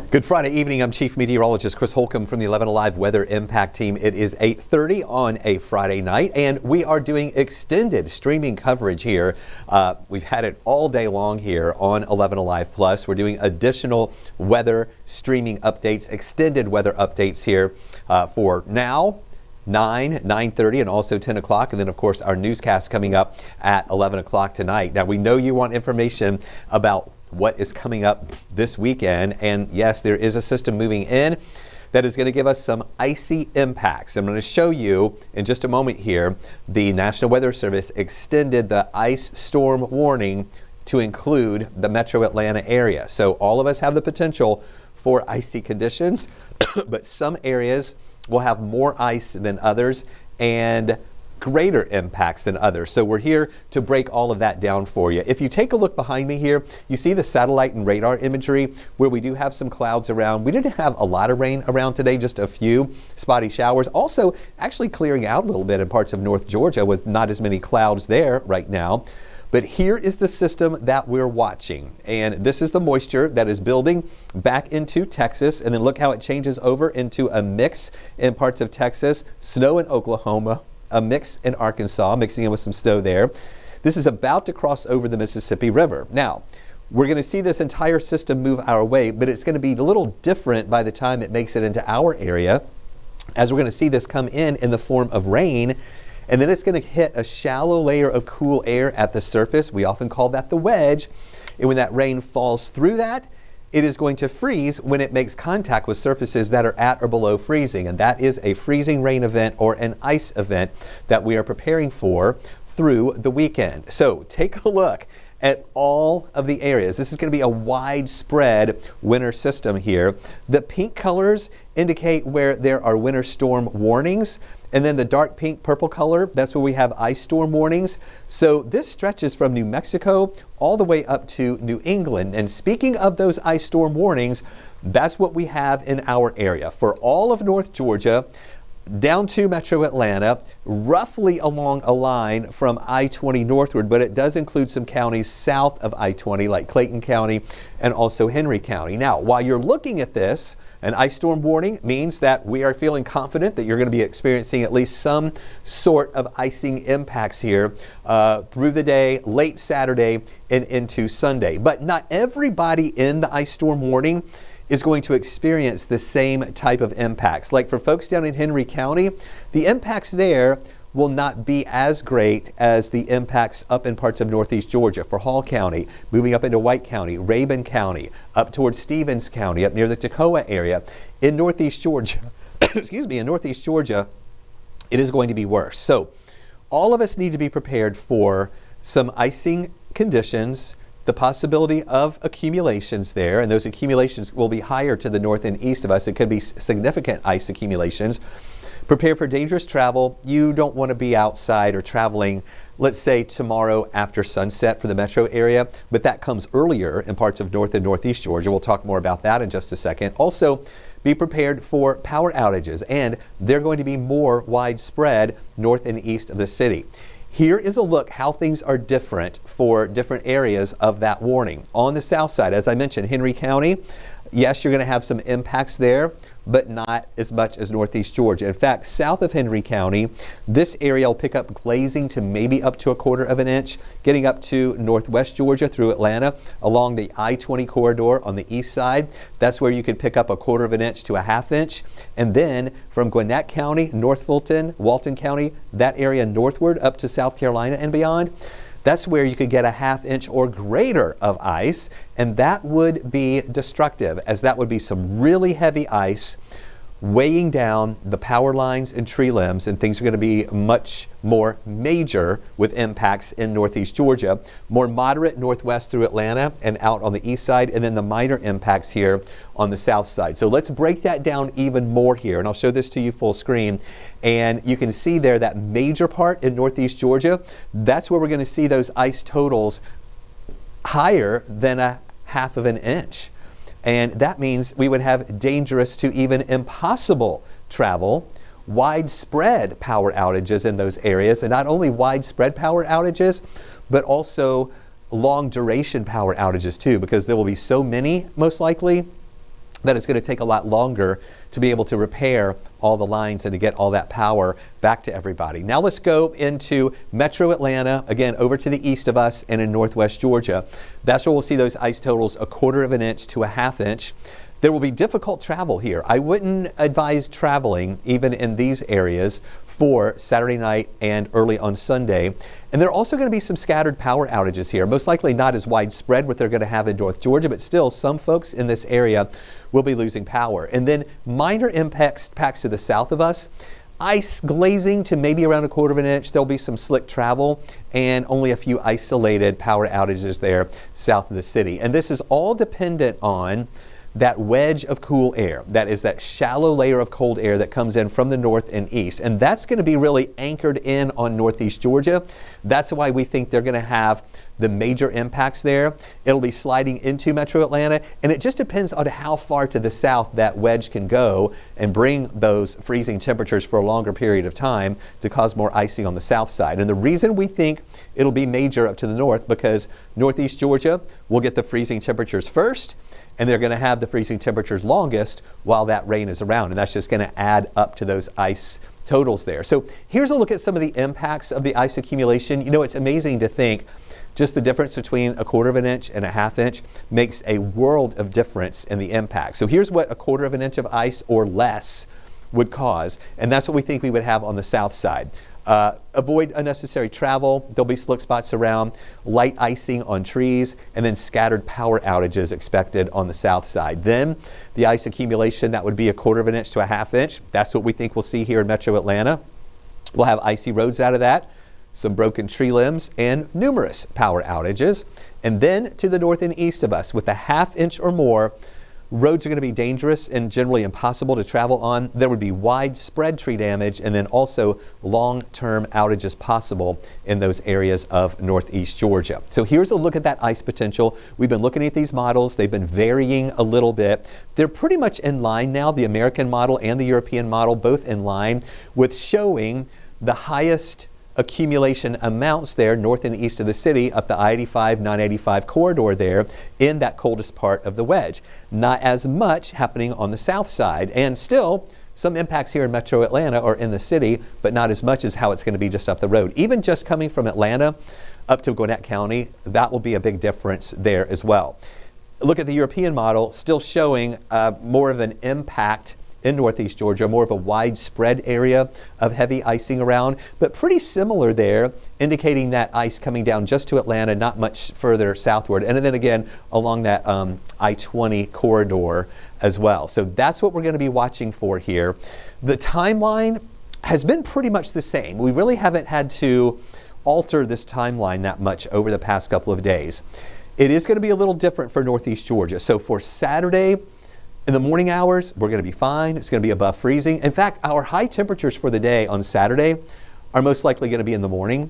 Good Friday evening. I'm Chief Meteorologist Chris Holcomb from the 11 Alive Weather Impact Team. It is 8:30 on a Friday night, and we are doing extended streaming coverage here. We've had it all day long here on 11 Alive Plus. We're doing additional weather streaming updates, extended weather updates here for now. 9:30, and also 10 o'clock. And then, of course, our newscast coming up at 11 o'clock tonight. Now, we know you want information about what is coming up this weekend. And yes, there is a system moving in that is going to give us some icy impacts. I'm going to show you in just a moment here. The National Weather Service extended the ice storm warning to include the metro Atlanta area. So all of us have the potential for icy conditions, but some areas will have more ice than others and greater impacts than others. So we're here to break all of that down for you. If you take a look behind me here, you see the satellite and radar imagery where we do have some clouds around. We didn't have a lot of rain around today, just a few spotty showers. Also actually clearing out a little bit in parts of North Georgia with not as many clouds there right now. But here is the system that we're watching. And this is the moisture that is building back into Texas. And then look how it changes over into a mix in parts of Texas, snow in Oklahoma, a mix in Arkansas, mixing in with some snow there. This is about to cross over the Mississippi River. Now, we're going to see this entire system move our way, but it's going to be a little different by the time it makes it into our area, as we're going to see this come in the form of rain. And then it's going to hit a shallow layer of cool air at the surface. We often call that the wedge. And when that rain falls through that, it is going to freeze when it makes contact with surfaces that are at or below freezing. And that is a freezing rain event or an ice event that we are preparing for through the weekend. So take a look at all of the areas. This is going to be a widespread winter system here. The pink colors indicate where there are winter storm warnings. And then the dark pink purple color, that's where we have ice storm warnings. So this stretches from New Mexico all the way up to New England. And speaking of those ice storm warnings, that's what we have in our area. For all of North Georgia, down to metro Atlanta, roughly along a line from I-20 northward, but it does include some counties south of I-20 like Clayton County and also Henry County. Now, while you're looking at this, an ice storm warning means that we are feeling confident that you're going to be experiencing at least some sort of icing impacts here through the day, late Saturday and into Sunday. But not everybody in the ice storm warning is going to experience the same type of impacts. Like for folks down in Henry County, the impacts there will not be as great as the impacts up in parts of northeast Georgia. For Hall County, moving up into White County, Rabun County, up towards Stevens County, up near the Toccoa area. In northeast Georgia, in northeast Georgia, it is going to be worse. So all of us need to be prepared for some icing conditions, the possibility of accumulations there, and those accumulations will be higher to the north and east of us. It could be significant ice accumulations. Prepare for dangerous travel. You don't want to be outside or traveling, let's say tomorrow after sunset for the metro area, but that comes earlier in parts of north and northeast Georgia. We'll talk more about that in just a second. Also, be prepared for power outages, and they're going to be more widespread north and east of the city. Here is a look how things are different for different areas of that warning. On the south side, as I mentioned, Henry County, yes, you're going to have some impacts there, but not as much as northeast Georgia. In fact, south of Henry County, this area will pick up glazing to maybe up to 1/4 of an inch, getting up to northwest Georgia through Atlanta along the I-20 corridor on the east side. That's where you could pick up 1/4 of an inch to 1/2 inch. And then from Gwinnett County, North Fulton, Walton County, that area northward up to South Carolina and beyond, that's where you could get 1/2 inch or greater of ice, and that would be destructive, as that would be some really heavy ice weighing down the power lines and tree limbs, and things are going to be much more major with impacts in northeast Georgia, more moderate northwest through Atlanta and out on the east side, and then the minor impacts here on the south side. So let's break that down even more here, and I'll show this to you full screen. And you can see there that major part in northeast Georgia, that's where we're going to see those ice totals higher than 1/2 of an inch. And that means we would have dangerous to even impossible travel, widespread power outages in those areas, and not only widespread power outages, but also long duration power outages too, because there will be so many, most likely, that it's going to take a lot longer to be able to repair all the lines and to get all that power back to everybody. Now let's go into Metro Atlanta, again over to the east of us and in northwest Georgia. That's where we'll see those ice totals 1/4 inch to 1/2 inch. There will be difficult travel here. I wouldn't advise traveling even in these areas for Saturday night and early on Sunday. And there are also going to be some scattered power outages here. Most likely not as widespread what they're going to have in North Georgia, but still some folks in this area will be losing power. And then minor impacts to the south of us. Ice glazing to maybe around 1/4 inch. There'll be some slick travel and only a few isolated power outages there south of the city. And this is all dependent on that wedge of cool air. That is that shallow layer of cold air that comes in from the north and east. And that's going to be really anchored in on northeast Georgia. That's why we think they're going to have the major impacts there. It'll be sliding into Metro Atlanta, and it just depends on how far to the south that wedge can go and bring those freezing temperatures for a longer period of time to cause more icing on the south side. And the reason we think it'll be major up to the north, because northeast Georgia will get the freezing temperatures first, and they're going to have the freezing temperatures longest while that rain is around, and that's just going to add up to those ice totals there. So here's a look at some of the impacts of the ice accumulation. You know, it's amazing to think just the difference between 1/4 inch and 1/2 inch makes a world of difference in the impact. So here's what 1/4 inch of ice or less would cause, and that's what we think we would have on the south side. Avoid unnecessary travel. There'll be slick spots around, light icing on trees, and then scattered power outages expected on the south side. Then the ice accumulation, that would be 1/4 inch to 1/2 inch. That's what we think we'll see here in Metro Atlanta. We'll have icy roads out of that, some broken tree limbs, and numerous power outages. And then to the north and east of us, with 1/2 inch or more, roads are going to be dangerous and generally impossible to travel on. There would be widespread tree damage and then also long-term outages possible in those areas of northeast Georgia. So here's a look at that ice potential. We've been looking at these models. They've been varying a little bit. They're pretty much in line now, the American model and the European model, both in line with showing the highest accumulation amounts there north and east of the city up the I-85, 985 corridor there in that coldest part of the wedge. Not as much happening on the south side, and still some impacts here in Metro Atlanta or in the city, but not as much as how it's going to be just up the road. Even just coming from Atlanta up to Gwinnett County, that will be a big difference there as well. Look at the European model, still showing more of an impact in northeast Georgia, more of a widespread area of heavy icing around, but pretty similar there, indicating that ice coming down just to Atlanta, not much further southward. And then again, along that I-20 corridor as well. So that's what we're going to be watching for here. The timeline has been pretty much the same. We really haven't had to alter this timeline that much over the past couple of days. It is going to be a little different for northeast Georgia. So for Saturday, in the morning hours, we're going to be fine. It's going to be above freezing. In fact, our high temperatures for the day on Saturday are most likely going to be in the morning.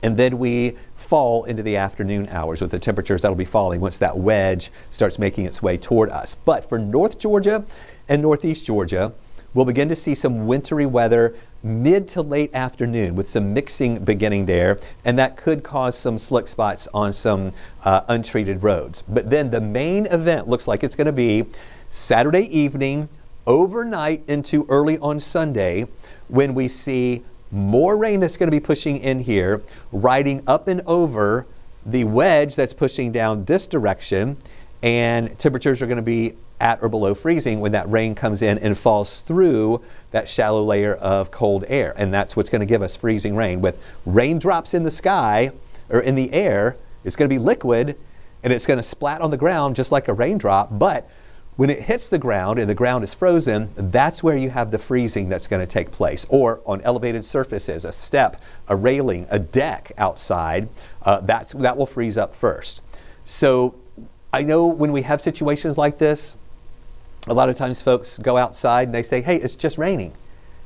And then we fall into the afternoon hours with the temperatures that'll be falling once that wedge starts making its way toward us. But for North Georgia and Northeast Georgia, we'll begin to see some wintry weather mid to late afternoon with some mixing beginning there, and that could cause some slick spots on some untreated roads. But then the main event looks like it's going to be Saturday evening, overnight into early on Sunday, when we see more rain that's going to be pushing in here, riding up and over the wedge that's pushing down this direction, and temperatures are going to be at or below freezing when that rain comes in and falls through that shallow layer of cold air. And that's what's going to give us freezing rain. With raindrops in the sky or in the air, it's going to be liquid and it's going to splat on the ground just like a raindrop. But when it hits the ground and the ground is frozen, that's where you have the freezing that's going to take place. Or on elevated surfaces, a step, a railing, a deck outside, that will freeze up first. So I know when we have situations like this, a lot of times folks go outside and they say, hey, it's just raining.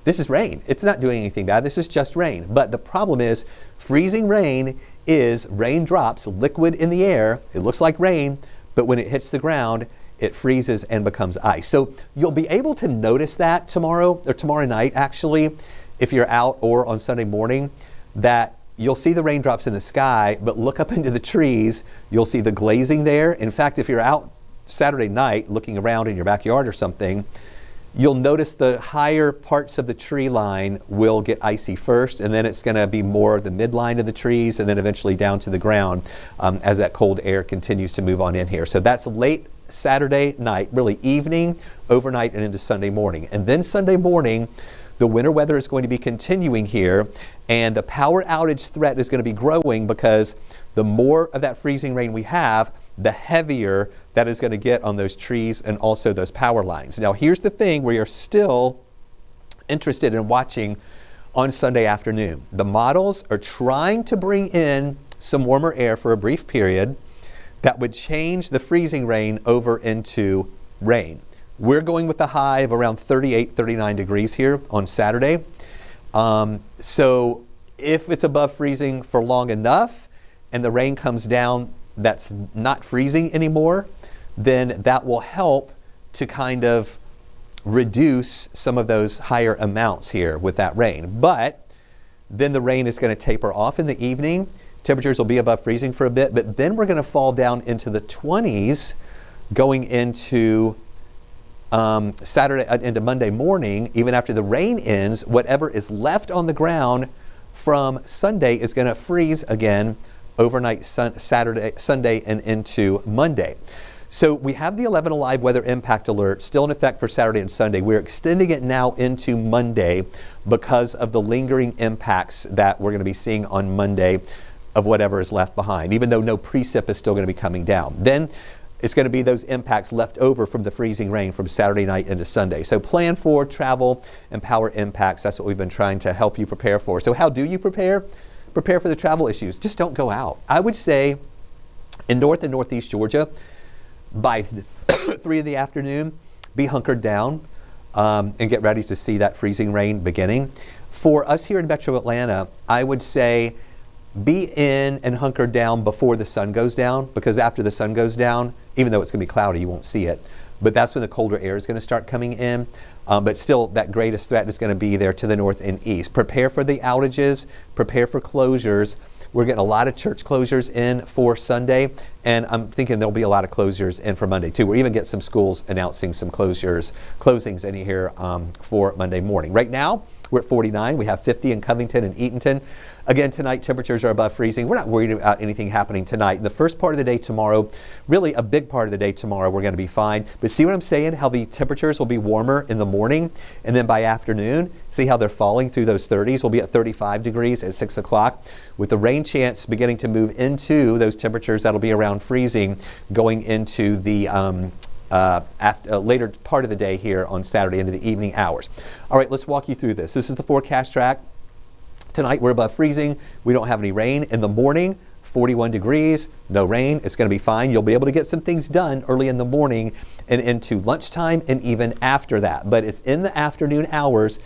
This is rain. It's not doing anything bad. This is just rain. But the problem is freezing rain is raindrops, liquid in the air. It looks like rain, but when it hits the ground, it freezes and becomes ice. So you'll be able to notice that tomorrow or tomorrow night, actually, if you're out or on Sunday morning, that you'll see the raindrops in the sky, but look up into the trees. You'll see the glazing there. In fact, if you're out Saturday night, looking around in your backyard or something, you'll notice the higher parts of the tree line will get icy first, and then it's going to be more the midline of the trees, and then eventually down to the ground as that cold air continues to move on in here. So that's late Saturday night, really evening, overnight, and into Sunday morning. And then Sunday morning, the winter weather is going to be continuing here, and the power outage threat is going to be growing because the more of that freezing rain we have, the heavier that is going to get on those trees and also those power lines. Now, here's the thing we are still interested in watching on Sunday afternoon. The models are trying to bring in some warmer air for a brief period that would change the freezing rain over into rain. We're going with a high of around 38, 39 degrees here on Saturday. So if it's above freezing for long enough and the rain comes down that's not freezing anymore, then that will help to kind of reduce some of those higher amounts here with that rain. But then the rain is going to taper off in the evening. Temperatures will be above freezing for a bit, but then we're going to fall down into the 20s going into Saturday into Monday morning. Even after the rain ends, whatever is left on the ground from Sunday is going to freeze again overnight Sunday and into Monday. So we have the 11 Alive weather impact alert still in effect for Saturday and Sunday. We're extending it now into Monday because of the lingering impacts that we're going to be seeing on Monday of whatever is left behind, even though no precip is still going to be coming down. Then it's going to be those impacts left over from the freezing rain from Saturday night into Sunday. So plan for travel and power impacts. That's what we've been trying to help you prepare for. So how do you prepare? Prepare for the travel issues. Just don't go out. I would say in North and Northeast Georgia, by 3 in the afternoon, be hunkered down and get ready to see that freezing rain beginning. For us here in Metro Atlanta, I would say be in and hunkered down before the sun goes down, because after the sun goes down, even though it's going to be cloudy, you won't see it. But that's when the colder air is going to start coming in. But still, that greatest threat is going to be there to the north and east. Prepare for the outages. Prepare for closures. We're getting a lot of church closures in for Sunday, and I'm thinking there'll be a lot of closures in for Monday too. We're even getting some schools announcing some closings in here for Monday morning. Right now, we're at 49. We have 50 in Covington and Eatonton. Again, tonight, temperatures are above freezing. We're not worried about anything happening tonight. In the first part of the day tomorrow, really a big part of the day tomorrow, we're going to be fine. But see what I'm saying? How the temperatures will be warmer in the morning, and then by afternoon, see how they're falling through those 30s. We'll be at 35 degrees at 6 o'clock. With the rain chance beginning to move into those temperatures, that'll be around freezing going into the later part of the day here on Saturday into the evening hours. All right, let's walk you through this. This is the forecast track. Tonight we're above freezing. We don't have any rain. In the morning, 41 degrees, no rain. It's going to be fine. You'll be able to get some things done early in the morning and into lunchtime and even after that. But it's in the afternoon hours.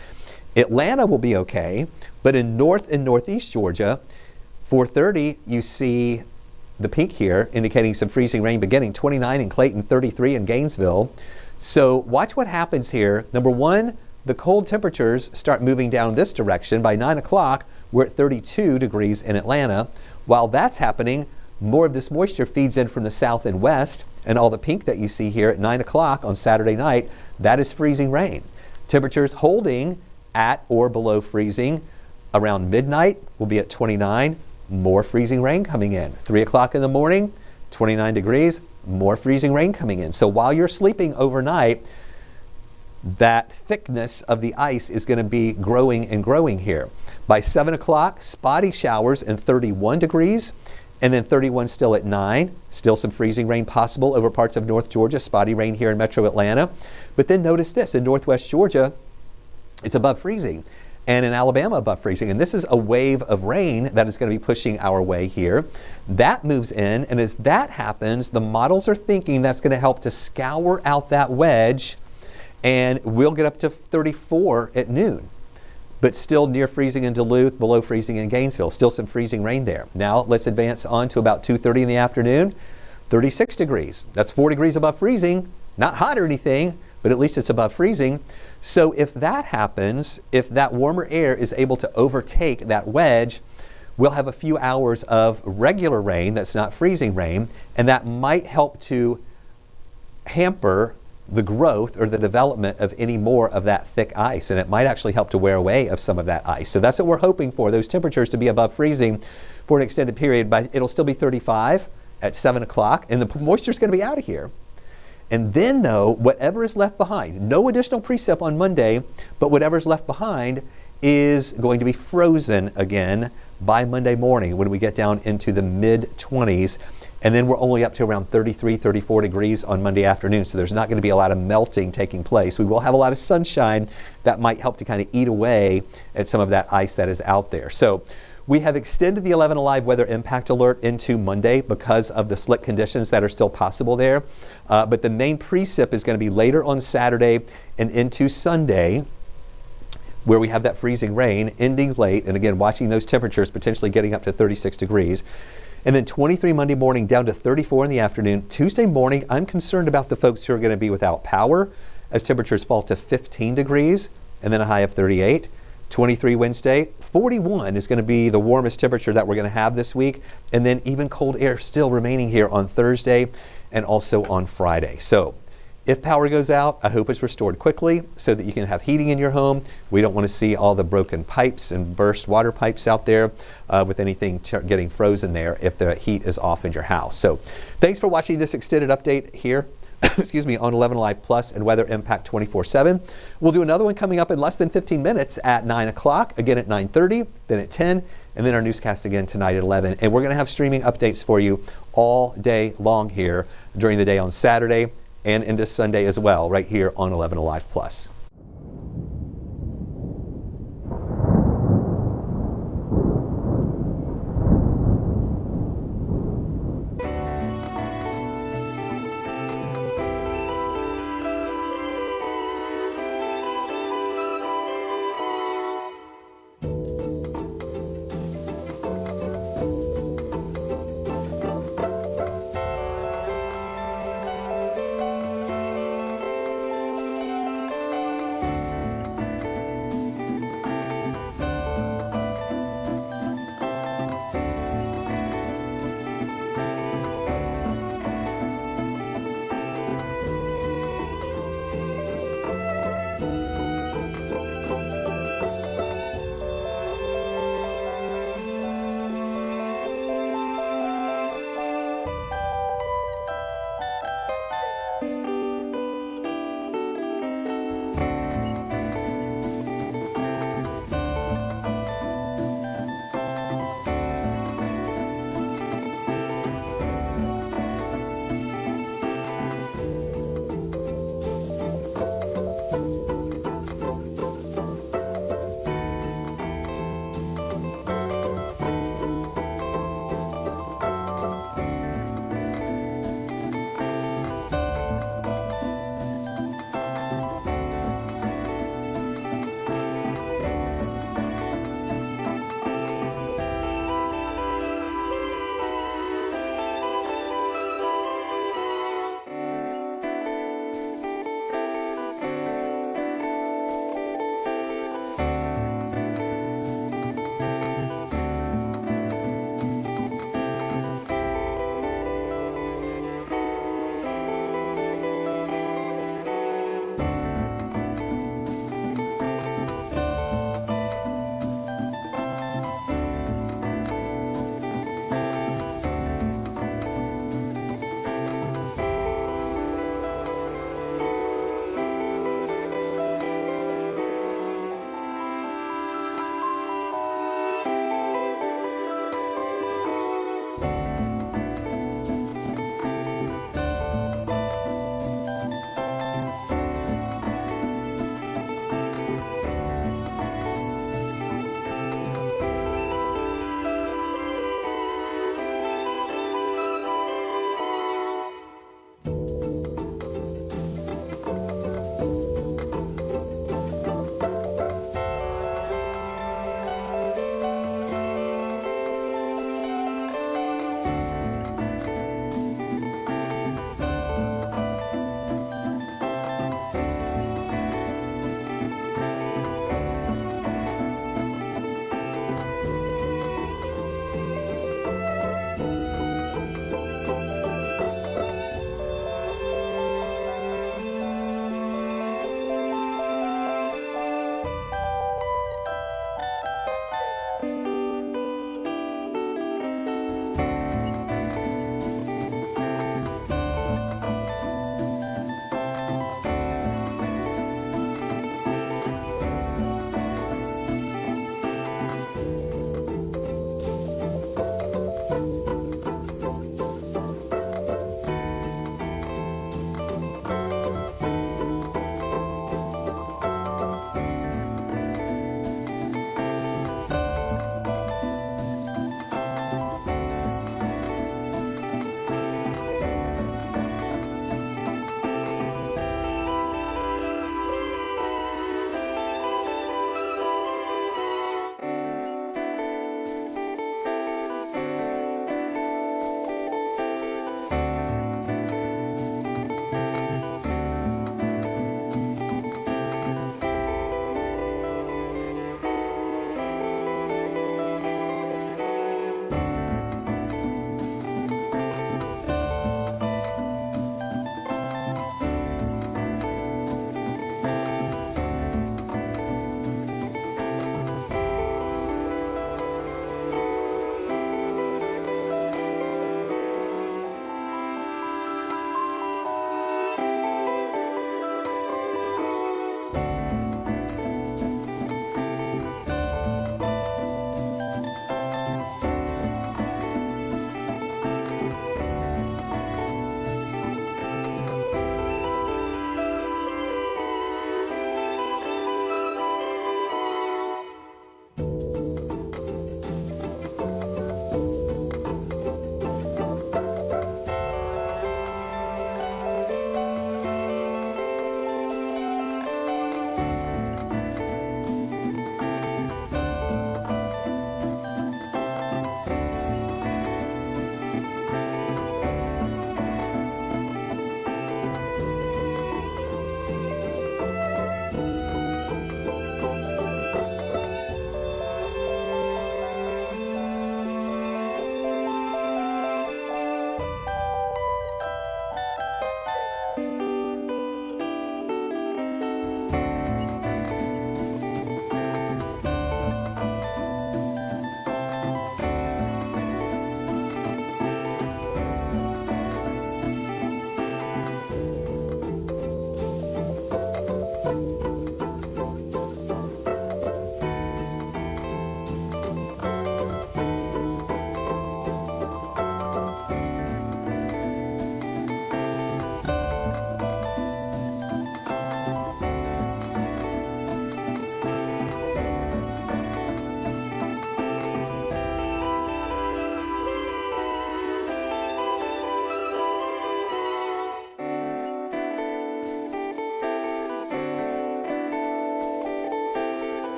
Atlanta will be okay, but in North and Northeast Georgia, 4:30, you see the pink here indicating some freezing rain beginning, 29 in Clayton, 33 in Gainesville. So watch what happens here. Number one, the cold temperatures start moving down this direction. By 9 o'clock, we're at 32 degrees in Atlanta. While that's happening, more of this moisture feeds in from the south and west, and all the pink that you see here at 9 o'clock on Saturday night, that is freezing rain. Temperatures holding at or below freezing. Around midnight, we'll be at 29, more freezing rain coming in. 3 o'clock in the morning, 29 degrees, more freezing rain coming in. So while you're sleeping overnight, that thickness of the ice is going to be growing and growing here. By 7 o'clock, spotty showers and 31 degrees, and then 31 still at 9. Still some freezing rain possible over parts of North Georgia, spotty rain here in Metro Atlanta. But then notice this, in Northwest Georgia, it's above freezing, and in Alabama above freezing. And this is a wave of rain that is going to be pushing our way here. That moves in, and as that happens, the models are thinking that's going to help to scour out that wedge, and we'll get up to 34 at noon, but still near freezing in Duluth, below freezing in Gainesville. Still some freezing rain there. Now let's advance on to about 2:30 in the afternoon, 36 degrees. That's 4 degrees above freezing, not hot or anything, but at least it's above freezing. So if that happens, if that warmer air is able to overtake that wedge, we'll have a few hours of regular rain that's not freezing rain, and that might help to hamper the growth or the development of any more of that thick ice, and it might actually help to wear away of some of that ice. So that's what we're hoping for, those temperatures to be above freezing for an extended period. But it'll still be 35 at 7 o'clock, and the moisture's going to be out of here. And then, though, whatever is left behind, no additional precip on Monday, but whatever's left behind is going to be frozen again by Monday morning when we get down into the mid-20s. And then we're only up to around 33, 34 degrees on Monday afternoon. So there's not going to be a lot of melting taking place. We will have a lot of sunshine that might help to kind of eat away at some of that ice that is out there. So we have extended the 11 Alive weather impact alert into Monday because of the slick conditions that are still possible there. But the main precip is going to be later on Saturday and into Sunday, where we have that freezing rain ending late. And again, watching those temperatures potentially getting up to 36 degrees. And then 23 Monday morning down to 34 in the afternoon. Tuesday morning, I'm concerned about the folks who are going to be without power as temperatures fall to 15 degrees and then a high of 38. 23 Wednesday, 41 is going to be the warmest temperature that we're going to have this week. And then even cold air still remaining here on Thursday and also on Friday. So if power goes out, I hope it's restored quickly so that you can have heating in your home. We don't want to see all the broken pipes and burst water pipes out there with anything getting frozen there if the heat is off in your house. So thanks for watching this extended update here excuse me, on 11 Alive Plus and Weather Impact 24/7. We'll do another one coming up in less than 15 minutes at 9 o'clock, again at 9:30, then at 10, and then our newscast again tonight at 11. And we're going to have streaming updates for you all day long here during the day on Saturday and into Sunday as well, right here on 11 Alive Plus.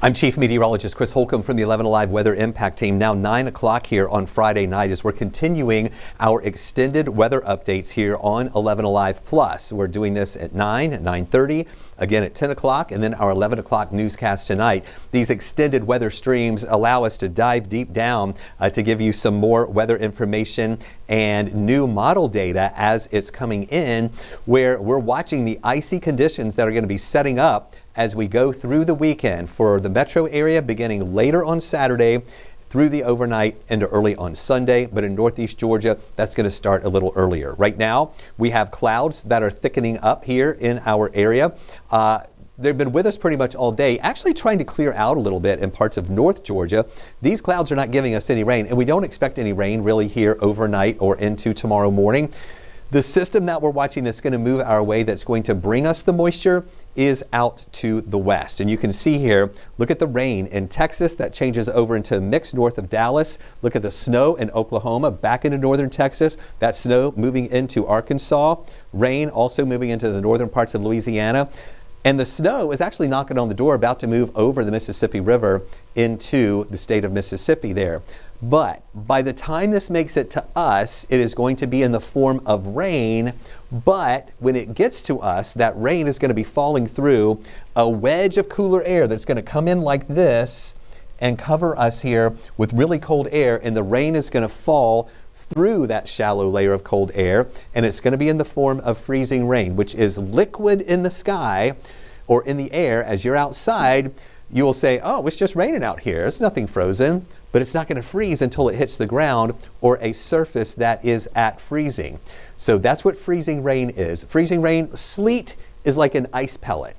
I'm Chief Meteorologist Chris Holcomb from the 11 Alive Weather Impact Team. Now 9 o'clock here on Friday night as we're continuing our extended weather updates here on 11 Alive Plus. We're doing this at 9, at 9:30, again at 10 o'clock, and then our 11 o'clock newscast tonight. These extended weather streams allow us to dive deep down to give you some more weather information and new model data as it's coming in, where we're watching the icy conditions that are going to be setting up as we go through the weekend for the metro area, beginning later on Saturday through the overnight into early on Sunday. But in northeast Georgia, that's going to start a little earlier. Right now, we have clouds that are thickening up here in our area. They've been with us pretty much all day, actually trying to clear out a little bit in parts of North Georgia. These clouds are not giving us any rain, and we don't expect any rain really here overnight or into tomorrow morning. The system that we're watching that's going to move our way, that's going to bring us the moisture, is out to the west. And you can see here, look at the rain in Texas that changes over into a mix north of Dallas. Look at the snow in Oklahoma back into northern Texas. That snow moving into Arkansas. Rain also moving into the northern parts of Louisiana. And the snow is actually knocking on the door, about to move over the Mississippi River into the state of Mississippi there. But by the time this makes it to us, it is going to be in the form of rain. But when it gets to us, that rain is going to be falling through a wedge of cooler air that's going to come in like this and cover us here with really cold air. And the rain is going to fall through that shallow layer of cold air, and it's going to be in the form of freezing rain, which is liquid in the sky or in the air. As you're outside, you will say, oh, it's just raining out here. It's nothing frozen, but it's not going to freeze until it hits the ground or a surface that is at freezing. So that's what freezing rain is. Freezing rain, sleet is like an ice pellet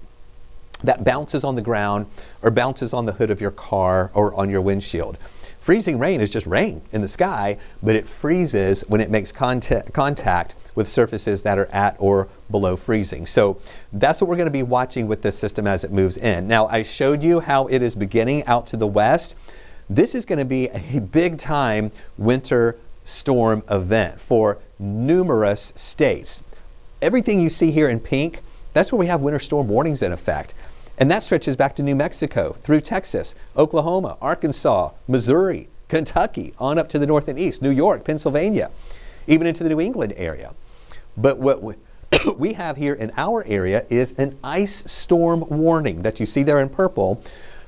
that bounces on the ground or bounces on the hood of your car or on your windshield. Freezing rain is just rain in the sky, but it freezes when it makes contact with surfaces that are at or below freezing. So that's what we're going to be watching with this system as it moves in. Now, I showed you how it is beginning out to the west. This is going to be a big time winter storm event for numerous states. Everything you see here in pink, that's where we have winter storm warnings in effect. And that stretches back to New Mexico, through Texas, Oklahoma, Arkansas, Missouri, Kentucky, on up to the north and east, New York, Pennsylvania, even into the New England area. But what we have here in our area is an ice storm warning that you see there in purple.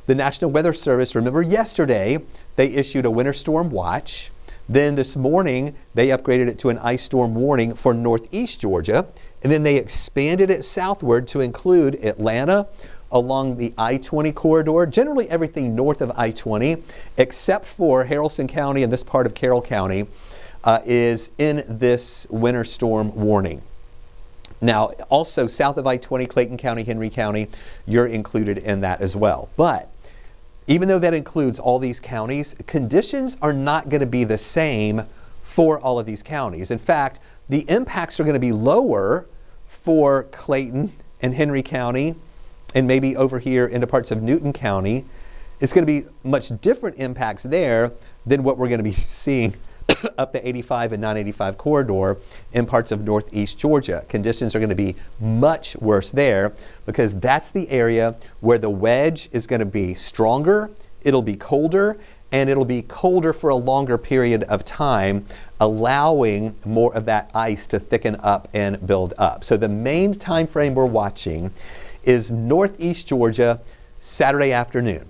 The National Weather Service, remember yesterday, they issued a winter storm watch. Then this morning, they upgraded it to an ice storm warning for northeast Georgia. And then they expanded it southward to include Atlanta, along the I-20 corridor, generally everything north of I-20, except for Haralson County and this part of Carroll County, is in this winter storm warning. Now, also south of I-20, Clayton County, Henry County, you're included in that as well. But even though that includes all these counties, conditions are not going to be the same for all of these counties. In fact, the impacts are going to be lower for Clayton and Henry County, and maybe over here into parts of Newton County. It's going to be much different impacts there than what we're going to be seeing up the 85 and 985 corridor in parts of northeast Georgia. Conditions are going to be much worse there because that's the area where the wedge is going to be stronger, it'll be colder, and it'll be colder for a longer period of time, allowing more of that ice to thicken up and build up. So the main time frame we're watching is northeast Georgia, Saturday afternoon.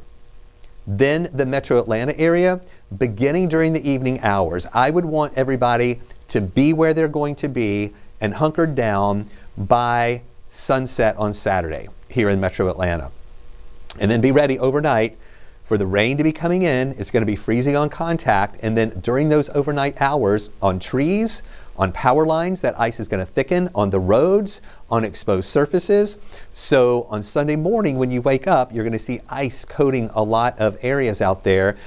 Then the metro Atlanta area, beginning during the evening hours. I would want everybody to be where they're going to be and hunkered down by sunset on Saturday here in metro Atlanta. And then be ready overnight for the rain to be coming in. It's going to be freezing on contact. And then during those overnight hours on trees, on power lines, that ice is going to thicken on the roads, on exposed surfaces. So on Sunday morning when you wake up, you're going to see ice coating a lot of areas out there.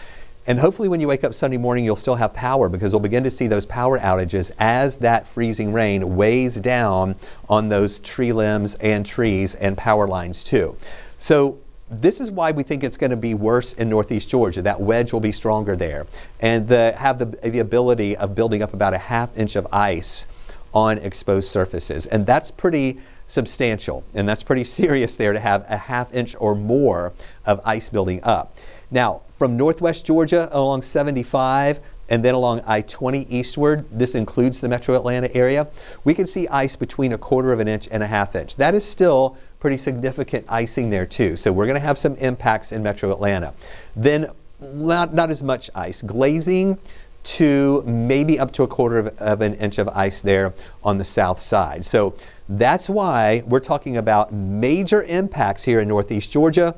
And hopefully when you wake up Sunday morning, you'll still have power, because we'll begin to see those power outages as that freezing rain weighs down on those tree limbs and trees and power lines too. So this is why we think it's going to be worse in northeast Georgia. That wedge will be stronger there and have the ability of building up about a ½ inch of ice on exposed surfaces. And that's pretty substantial, and that's pretty serious there to have a ½ inch or more of ice building up. Now, from northwest Georgia along 75 and then along I-20 eastward, this includes the metro Atlanta area, we can see ice between 1/4 inch and a ½ inch. That is still pretty significant icing there too. So we're going to have some impacts in metro Atlanta. Then not as much ice. Glazing to maybe up to 1/4 inch of ice there on the south side. So that's why we're talking about major impacts here in northeast Georgia,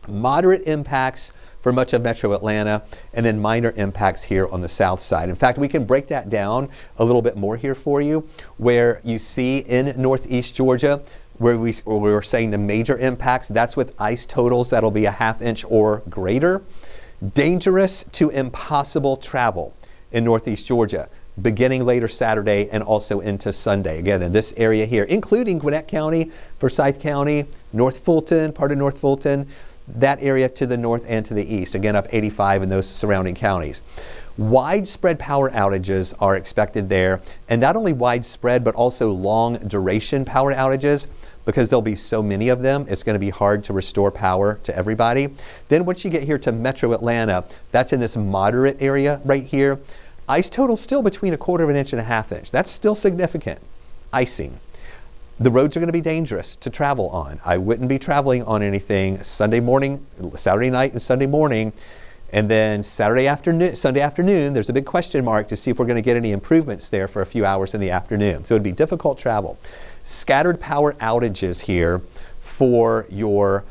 moderate impacts for much of metro Atlanta, and then minor impacts here on the south side. In fact, we can break that down a little bit more here for you, where you see in northeast Georgia, where we're saying the major impacts, that's with ice totals that'll be a ½ inch or greater. Dangerous to impossible travel in northeast Georgia, beginning later Saturday and also into Sunday. Again, in this area here, including Gwinnett County, Forsyth County, North Fulton, part of North Fulton, that area to the north and to the east, again up 85 in those surrounding counties. Widespread power outages are expected there, and not only widespread but also long duration power outages, because there'll be so many of them, it's going to be hard to restore power to everybody. Then once you get here to metro Atlanta, that's in this moderate area right here. Ice total still between 1/4 inch and a ½ inch. That's still significant icing. The roads are going to be dangerous to travel on. I wouldn't be traveling on anything Sunday morning, Saturday night and Sunday morning, and then Sunday afternoon, there's a big question mark to see if we're going to get any improvements there for a few hours in the afternoon. So it'd be difficult travel. Scattered power outages here for your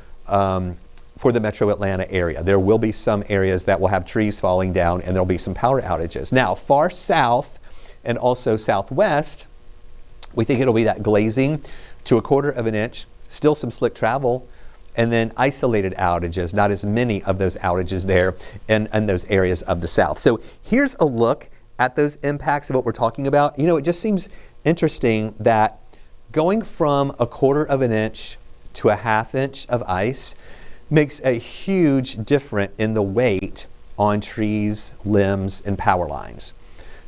for the metro Atlanta area. There will be some areas that will have trees falling down, and there'll be some power outages. Now, far south and also southwest, we think it'll be that glazing to 1/4 inch, still some slick travel, and then isolated outages, not as many of those outages there in those areas of the south. So here's a look at those impacts of what we're talking about. You know, it just seems interesting that going from 1/4 inch to a ½ inch of ice makes a huge difference in the weight on trees, limbs, and power lines.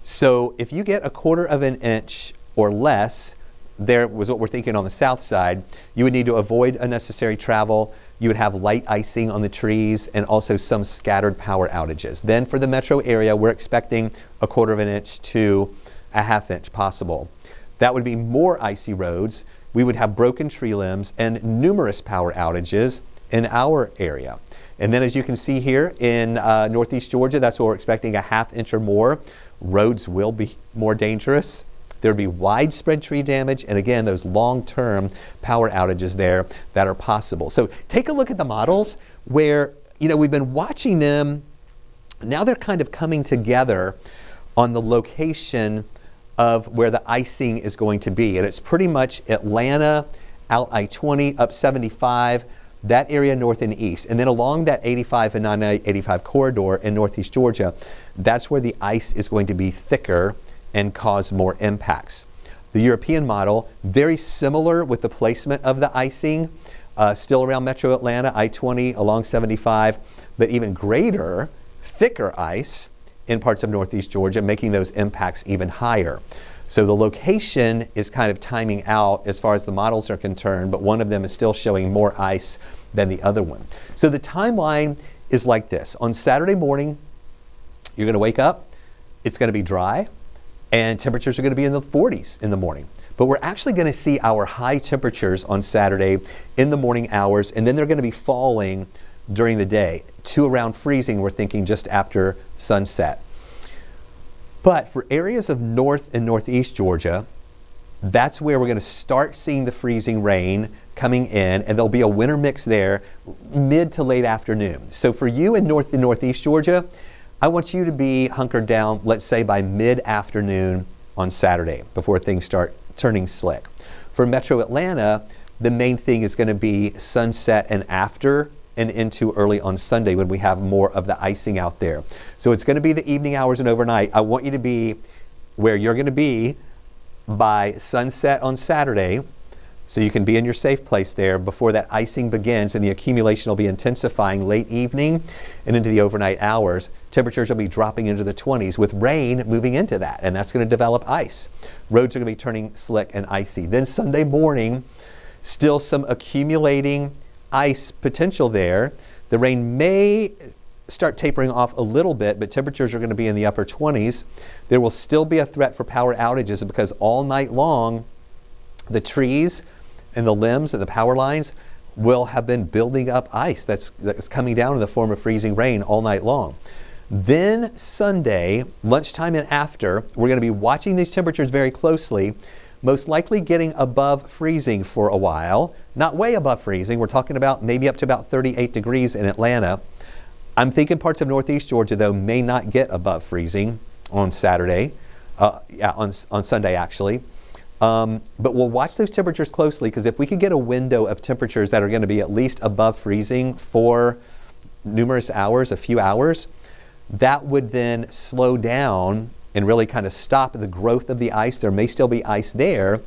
So if you get 1/4 inch or less, there was what we're thinking on the south side, you would need to avoid unnecessary travel. You would have light icing on the trees and also some scattered power outages. Then for the metro area, we're expecting 1/4 inch to a ½ inch possible. That would be more icy roads. We would have broken tree limbs and numerous power outages in our area. And then as you can see here in northeast Georgia, that's what we're expecting, a ½ inch or more. Roads will be more dangerous. There would be widespread tree damage, and again, those long-term power outages there that are possible. So take a look at the models where, you know, we've been watching them. Now they're kind of coming together on the location of where the icing is going to be. And it's pretty much Atlanta, out I-20, up 75, that area north and east. And then along that 85 and 985 corridor in northeast Georgia, that's where the ice is going to be thicker and cause more impacts. The European model, very similar with the placement of the icing, still around metro Atlanta, I-20 along 75, but even greater, thicker ice in parts of northeast Georgia, making those impacts even higher. So the location is kind of timing out as far as the models are concerned, but one of them is still showing more ice than the other one. So the timeline is like this. On Saturday morning, you're going to wake up, it's going to be dry, and temperatures are going to be in the 40s in the morning. But we're actually going to see our high temperatures on Saturday in the morning hours, and then they're going to be falling during the day to around freezing, we're thinking just after sunset. But for areas of north and northeast Georgia, that's where we're going to start seeing the freezing rain coming in, and there'll be a winter mix there mid to late afternoon. So for you in north and northeast Georgia, I want you to be hunkered down, let's say by mid-afternoon on Saturday before things start turning slick. For metro Atlanta, the main thing is going to be sunset and after and into early on Sunday when we have more of the icing out there. So it's going to be the evening hours and overnight. I want you to be where you're going to be by sunset on Saturday, So you can be in your safe place there before that icing begins, and the accumulation will be intensifying late evening and into the overnight hours. Temperatures will be dropping into the 20s with rain moving into that, and that's going to develop ice. Roads are going to be turning slick and icy. Then Sunday morning, still some accumulating ice potential there. The rain may start tapering off a little bit, but temperatures are going to be in the upper 20s. There will still be a threat for power outages because all night long, the trees and the limbs and the power lines will have been building up ice that's coming down in the form of freezing rain all night long. Then Sunday, lunchtime and after, we're going to be watching these temperatures very closely, most likely getting above freezing for a while. Not way above freezing. We're talking about maybe up to about 38 degrees in Atlanta. I'm thinking parts of northeast Georgia, though, may not get above freezing on Saturday. On Sunday, actually. But we'll watch those temperatures closely, because if we can get a window of temperatures that are going to be at least above freezing for numerous hours, a few hours, that would then slow down and really kind of stop the growth of the ice. There may still be ice there,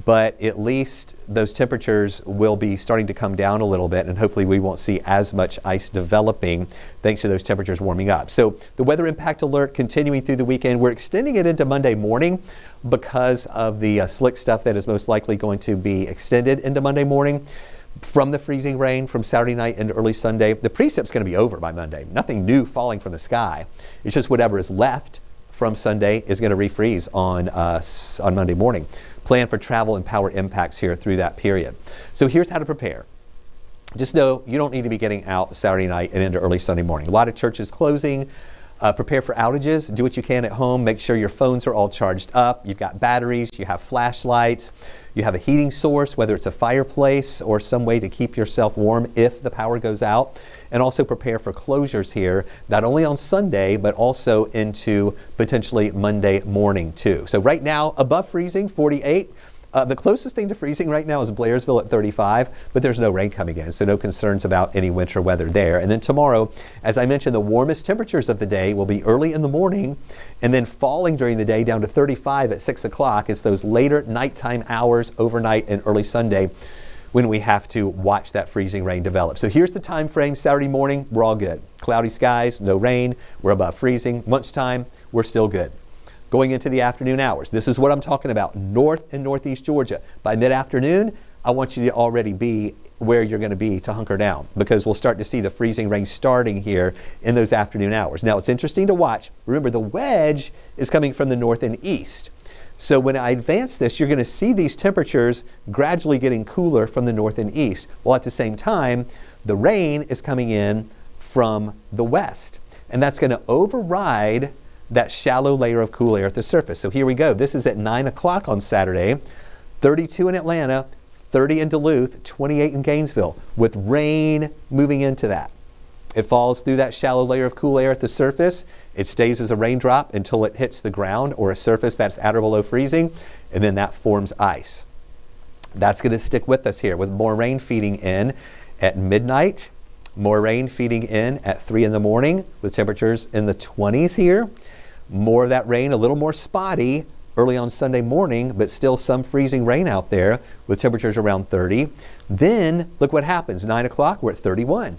but at least those temperatures will be starting to come down a little bit, and hopefully we won't see as much ice developing thanks to those temperatures warming up. So the weather impact alert continuing through the weekend. We're extending it into Monday morning because of the slick stuff that is most likely going to be extended into Monday morning from the freezing rain from Saturday night into early Sunday. The precip's going to be over by Monday. Nothing new falling from the sky. It's just whatever is left from Sunday is going to refreeze on Monday morning. Plan for travel and power impacts here through that period. So here's how to prepare. Just know you don't need to be getting out Saturday night and into early Sunday morning. A lot of churches closing. Prepare for outages. Do what you can at home. Make sure your phones are all charged up. You've got batteries. You have flashlights. You have a heating source, whether it's a fireplace or some way to keep yourself warm if the power goes out. And also prepare for closures here, not only on Sunday, but also into potentially Monday morning too. So right now, above freezing, 48. The closest thing to freezing right now is Blairsville at 35, but there's no rain coming in, so no concerns about any winter weather there. And then tomorrow, as I mentioned, the warmest temperatures of the day will be early in the morning and then falling during the day down to 35 at 6 o'clock. It's those later nighttime hours, overnight and early Sunday, when we have to watch that freezing rain develop. So here's the time frame. Saturday morning, we're all good. Cloudy skies, no rain, we're above freezing. Lunchtime, we're still good. Going into the afternoon hours, this is what I'm talking about, north and northeast Georgia. By mid-afternoon, I want you to already be where you're going to be to hunker down, because we'll start to see the freezing rain starting here in those afternoon hours. Now, it's interesting to watch. Remember, the wedge is coming from the north and east. So when I advance this, you're going to see these temperatures gradually getting cooler from the north and east, while at the same time, the rain is coming in from the west. And that's going to override that shallow layer of cool air at the surface. So here we go. This is at 9 o'clock on Saturday, 32 in Atlanta, 30 in Duluth, 28 in Gainesville, with rain moving into that. It falls through that shallow layer of cool air at the surface. It stays as a raindrop until it hits the ground or a surface that's at or below freezing, and then that forms ice. That's going to stick with us here with more rain feeding in at midnight, more rain feeding in at 3 in the morning with temperatures in the 20s here. More of that rain, a little more spotty early on Sunday morning, but still some freezing rain out there with temperatures around 30. Then look what happens. 9 o'clock, we're at 31.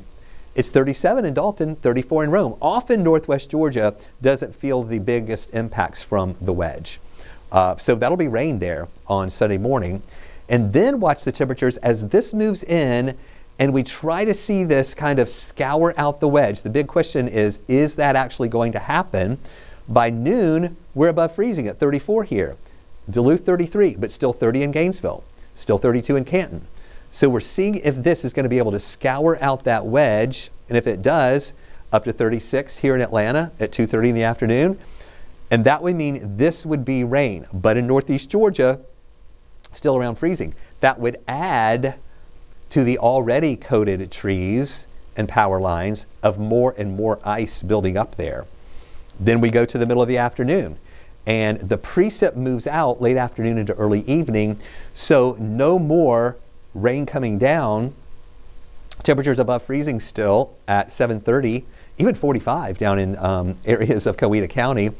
It's 37 in Dalton, 34 in Rome. Often northwest Georgia doesn't feel the biggest impacts from the wedge. So that'll be rain there on Sunday morning. And then watch the temperatures as this moves in and we try to see this kind of scour out the wedge. The big question is that actually going to happen? By noon, we're above freezing at 34 here. Duluth 33, but still 30 in Gainesville, still 32 in Canton. So we're seeing if this is going to be able to scour out that wedge, and if it does, up to 36 here in Atlanta at 2:30 in the afternoon. And that would mean this would be rain, but in northeast Georgia, still around freezing. That would add to the already coated trees and power lines of more and more ice building up there. Then we go to the middle of the afternoon, and the precip moves out late afternoon into early evening, so no more rain coming down. Temperatures above freezing still at 7:30, even 45 down in areas of Coweta County.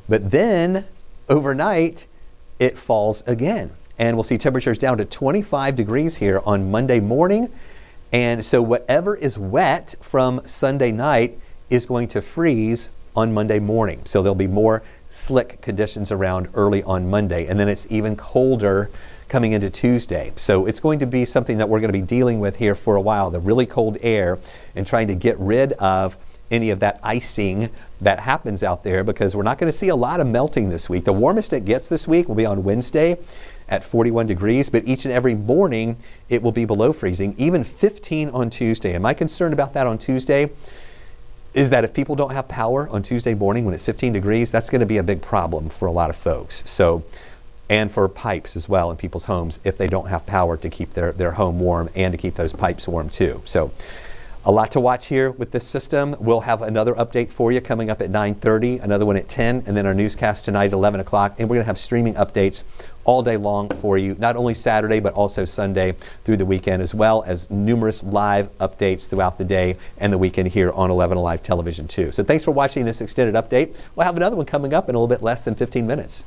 But then overnight, it falls again. and we'll see temperatures down to 25 degrees here on Monday morning. And so whatever is wet from Sunday night is going to freeze on Monday morning. So there'll be more slick conditions around early on Monday, and then it's even colder coming into Tuesday. So it's going to be something that we're going to be dealing with here for a while, the really cold air, and trying to get rid of any of that icing that happens out there, because we're not going to see a lot of melting this week. The warmest it gets this week will be on Wednesday at 41 degrees, but each and every morning it will be below freezing, even 15 on Tuesday. And my concern about that on Tuesday is that if people don't have power on Tuesday morning when it's 15 degrees, that's going to be a big problem for a lot of folks. So, and for pipes as well in people's homes if they don't have power to keep their home warm and to keep those pipes warm too. So a lot to watch here with this system. We'll have another update for you coming up at 9:30, another one at 10, and then our newscast tonight at 11 o'clock. And we're going to have streaming updates all day long for you, not only Saturday, but also Sunday through the weekend, as well as numerous live updates throughout the day and the weekend here on 11 Alive Television too. So thanks for watching this extended update. We'll have another one coming up in a little bit less than 15 minutes.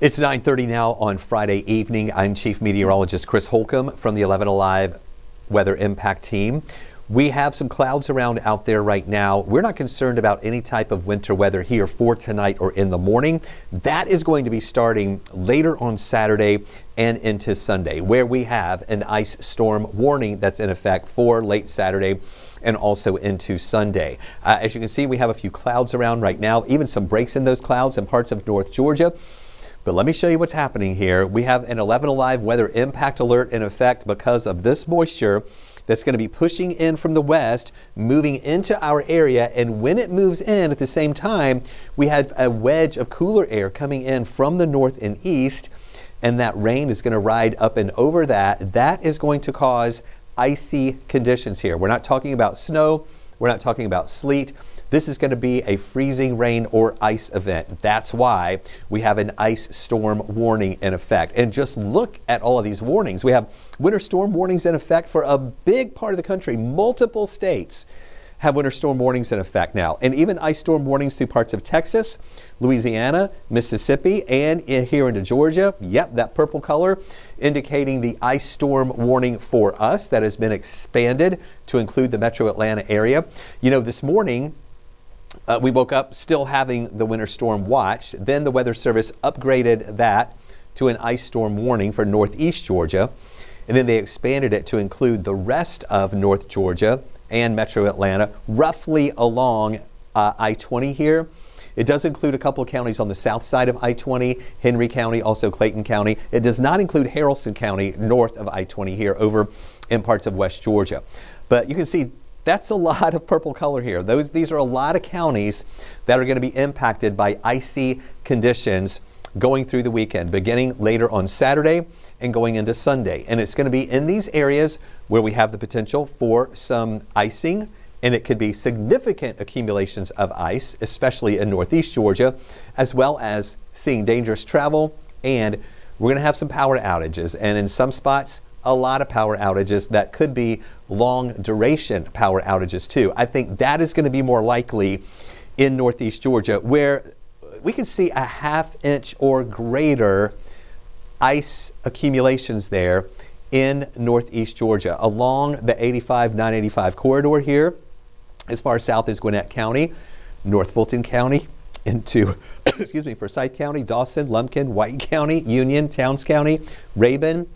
It's 9:30 now on Friday evening. I'm Chief Meteorologist Chris Holcomb from the 11 Alive Weather Impact Team. We have some clouds around out there right now. We're not concerned about any type of winter weather here for tonight or in the morning. That is going to be starting later on Saturday and into Sunday, where we have an ice storm warning that's in effect for late Saturday and also into Sunday. As you can see, we have a few clouds around right now, even some breaks in those clouds in parts of North Georgia. But let me show you what's happening here. We have an 11 Alive weather impact alert in effect because of this moisture that's going to be pushing in from the west, moving into our area. And when it moves in at the same time, we had a wedge of cooler air coming in from the north and east, and that rain is going to ride up and over that. That is going to cause icy conditions here. We're not talking about snow. We're not talking about sleet. This is going to be a freezing rain or ice event. That's why we have an ice storm warning in effect. And just look at all of these warnings. We have winter storm warnings in effect for a big part of the country. Multiple states have winter storm warnings in effect now, and even ice storm warnings through parts of Texas, Louisiana, Mississippi, and here into Georgia. Yep, that purple color indicating the ice storm warning for us that has been expanded to include the metro Atlanta area. You know, this morning, we woke up still having the winter storm watch. Then the Weather Service upgraded that to an ice storm warning for northeast Georgia. And then they expanded it to include the rest of North Georgia and metro Atlanta, roughly along I-20 here. It does include a couple of counties on the south side of I-20, Henry County, also Clayton County. It does not include Haralson County north of I-20 here over in parts of West Georgia. But you can see that's a lot of purple color here. These are a lot of counties that are going to be impacted by icy conditions going through the weekend, beginning later on Saturday and going into Sunday. And it's going to be in these areas where we have the potential for some icing, and it could be significant accumulations of ice, especially in northeast Georgia, as well as seeing dangerous travel. And we're going to have some power outages, and in some spots, a lot of power outages that could be long duration power outages too. I think that is going to be more likely in northeast Georgia, where we can see a ½ inch or greater ice accumulations there in northeast Georgia along the 85-985 corridor here, as far south as Gwinnett County, North Fulton County, into Forsyth County, Dawson, Lumpkin, White County, Union, Towns County, Rabun,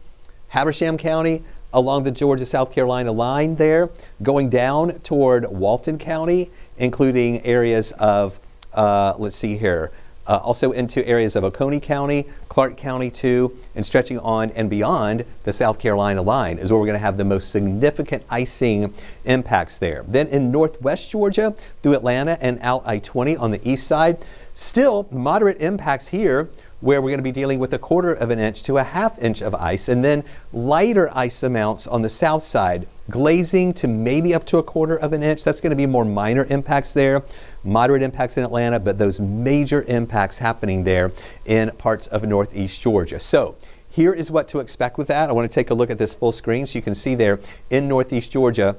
Habersham County, along the Georgia-South Carolina line there, going down toward Walton County, including areas of, also into areas of Oconee County, Clark County too, and stretching on and beyond the South Carolina line is where we're going to have the most significant icing impacts there. Then in northwest Georgia through Atlanta and out I-20 on the east side, still moderate impacts here, where we're going to be dealing with 1/4 inch to a ½ inch of ice, and then lighter ice amounts on the south side, glazing to maybe up to 1/4 inch. That's going to be more minor impacts there, moderate impacts in Atlanta, but those major impacts happening there in parts of northeast Georgia. So here is what to expect with that. I want to take a look at this full screen so you can see there in northeast Georgia,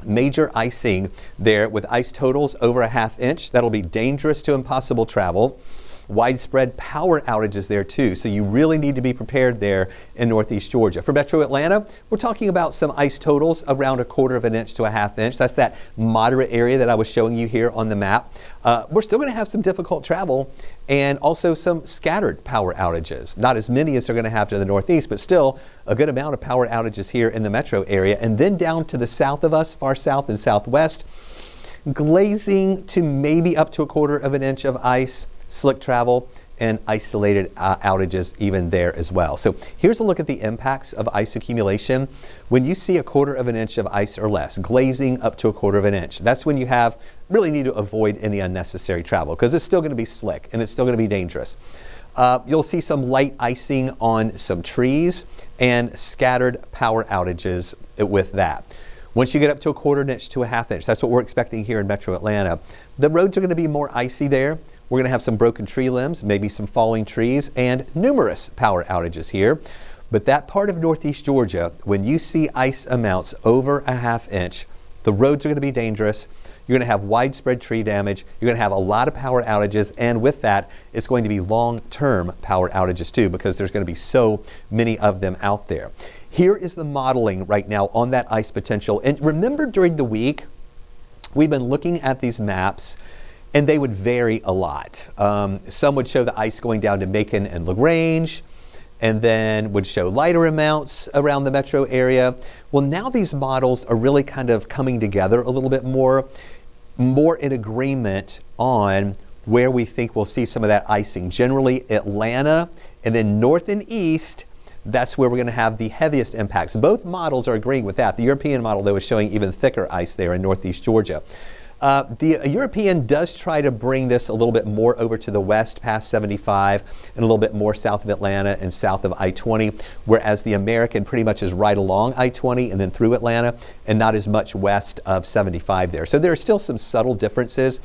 major icing there with ice totals over a ½ inch. That'll be dangerous to impossible travel. Widespread power outages there too, so you really need to be prepared there in northeast Georgia. For metro Atlanta, we're talking about some ice totals around 1/4 inch to a ½ inch. That's that moderate area that I was showing you here on the map. We're still going to have some difficult travel and also some scattered power outages. Not as many as they're going to have to the northeast, but still a good amount of power outages here in the metro area. And then down to the south of us, far south and southwest, glazing to maybe up to 1/4 inch of ice, slick travel, and isolated outages even there as well. So here's a look at the impacts of ice accumulation. When you see 1/4 inch of ice or less, glazing up to 1/4 inch, that's when you really need to avoid any unnecessary travel, because it's still going to be slick and it's still going to be dangerous. You'll see some light icing on some trees and scattered power outages with that. Once you get up to 1/4 inch to a ½ inch, that's what we're expecting here in metro Atlanta. The roads are going to be more icy there. We're going to have some broken tree limbs, maybe some falling trees, and numerous power outages here. But that part of northeast Georgia, when you see ice amounts over a ½ inch, the roads are going to be dangerous. You're going to have widespread tree damage. You're going to have a lot of power outages. And with that, it's going to be long-term power outages too, because there's going to be so many of them out there. Here is the modeling right now on that ice potential. And remember, during the week, we've been looking at these maps, and they would vary a lot. Some would show the ice going down to Macon and LaGrange, and then would show lighter amounts around the metro area. Well, now these models are really kind of coming together a little bit more in agreement on where we think we'll see some of that icing. Generally, Atlanta, and then north and east, that's where we're going to have the heaviest impacts. Both models are agreeing with that. The European model, though, is showing even thicker ice there in northeast Georgia. The European does try to bring this a little bit more over to the west past 75 and a little bit more south of Atlanta and south of I-20, whereas the American pretty much is right along I-20 and then through Atlanta and not as much west of 75 there. So there are still some subtle differences,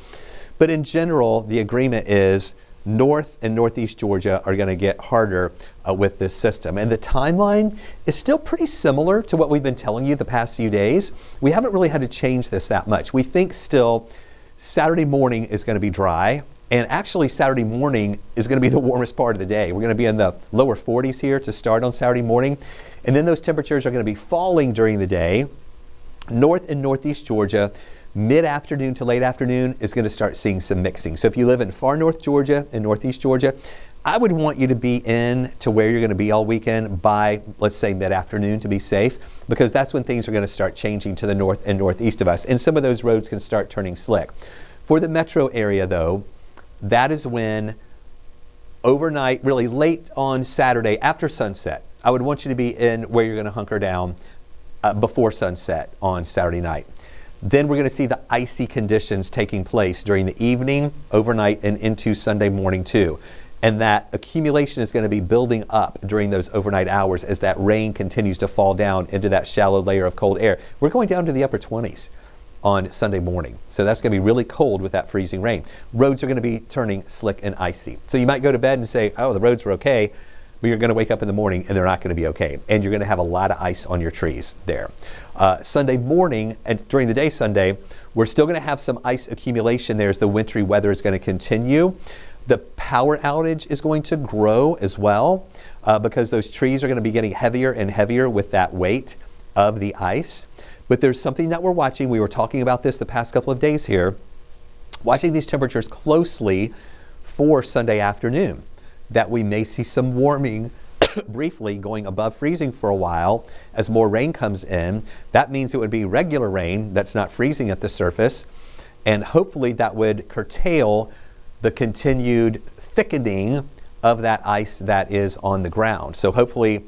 but in general, the agreement is North and northeast Georgia are going to get harder with this system. And the timeline is still pretty similar to what we've been telling you the past few days. We haven't really had to change this that much. We think still Saturday morning is going to be dry. And actually Saturday morning is going to be the warmest part of the day. We're going to be in the lower 40s here to start on Saturday morning. And then those temperatures are going to be falling during the day. North and northeast Georgia, mid-afternoon to late afternoon is going to start seeing some mixing. So if you live in far north Georgia and northeast Georgia, I would want you to be in to where you're going to be all weekend by, let's say, mid-afternoon to be safe, because that's when things are going to start changing to the north and northeast of us. And some of those roads can start turning slick. For the metro area, though, that is when overnight, really late on Saturday after sunset, I would want you to be in where you're going to hunker down before sunset on Saturday night. Then we're going to see the icy conditions taking place during the evening, overnight, and into Sunday morning too. And that accumulation is going to be building up during those overnight hours as that rain continues to fall down into that shallow layer of cold air. We're going down to the upper 20s on Sunday morning. So that's going to be really cold with that freezing rain. Roads are going to be turning slick and icy. So you might go to bed and say, oh, the roads were okay, but you're going to wake up in the morning and they're not going to be okay. And you're going to have a lot of ice on your trees there. Sunday morning and during the day Sunday, we're still going to have some ice accumulation there as the wintry weather is going to continue. The power outage is going to grow as well because those trees are going to be getting heavier and heavier with that weight of the ice. But there's something that we're watching. We were talking about this the past couple of days here, watching these temperatures closely for Sunday afternoon, that we may see some warming briefly going above freezing for a while as more rain comes in. That means it would be regular rain that's not freezing at the surface, and hopefully that would curtail the continued thickening of that ice that is on the ground. So hopefully,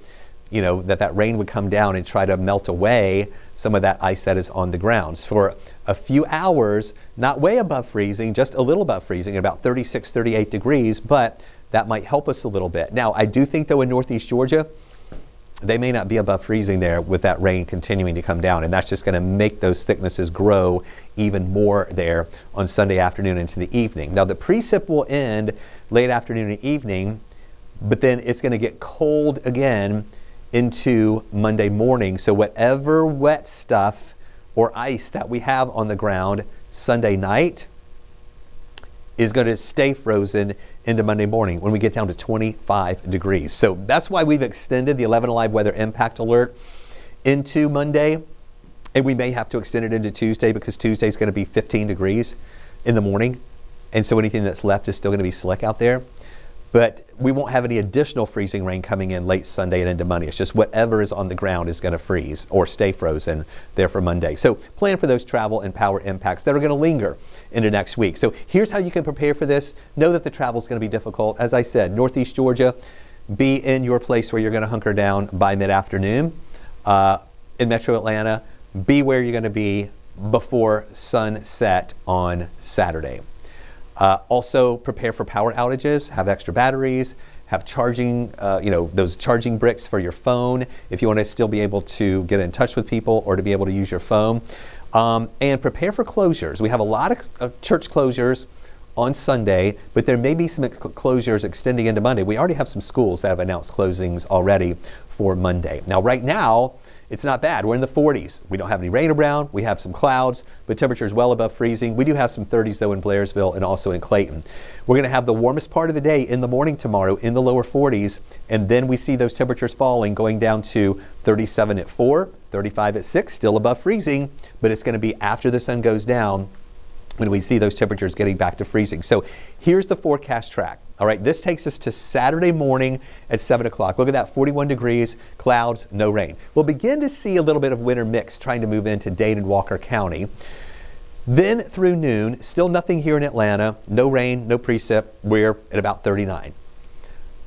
you know, that rain would come down and try to melt away some of that ice that is on the ground. For a few hours, not way above freezing, just a little above freezing, about 36, 38 degrees, but that might help us a little bit. Now, I do think, though, in northeast Georgia, they may not be above freezing there with that rain continuing to come down, and that's just going to make those thicknesses grow even more there on Sunday afternoon into the evening. Now, the precip will end late afternoon and evening, but then it's going to get cold again into Monday morning. So whatever wet stuff or ice that we have on the ground Sunday night is going to stay frozen into Monday morning when we get down to 25 degrees. So that's why we've extended the 11 Alive weather impact alert into Monday, and we may have to extend it into Tuesday because Tuesday is going to be 15 degrees in the morning, and so anything that's left is still going to be slick out there. But we won't have any additional freezing rain coming in late Sunday and into Monday. It's just whatever is on the ground is going to freeze or stay frozen there for Monday. So plan for those travel and power impacts that are going to linger into next week. So here's how you can prepare for this. Know that the travel is going to be difficult. As I said, northeast Georgia, be in your place where you're going to hunker down by mid-afternoon. In metro Atlanta, be where you're going to be before sunset on Saturday. Also prepare for power outages, have extra batteries, have charging, those charging bricks for your phone if you want to still be able to get in touch with people or to be able to use your phone. And prepare for closures. We have a lot of church closures on Sunday, but there may be some closures extending into Monday. We already have some schools that have announced closings already for Monday. Now, right now, it's not bad. We're in the 40s. We don't have any rain around. We have some clouds, but temperatures well above freezing. We do have some 30s though in Blairsville and also in Clayton. We're going to have the warmest part of the day in the morning tomorrow in the lower 40s, and then we see those temperatures falling, going down to 37 at 4, 35 at 6, still above freezing, but it's going to be after the sun goes down when we see those temperatures getting back to freezing. So here's the forecast track. All right, this takes us to Saturday morning at 7 o'clock. Look at that, 41 degrees, clouds, no rain. We'll begin to see a little bit of winter mix trying to move into Dade and Walker County. Then through noon, still nothing here in Atlanta, no rain, no precip. We're at about 39.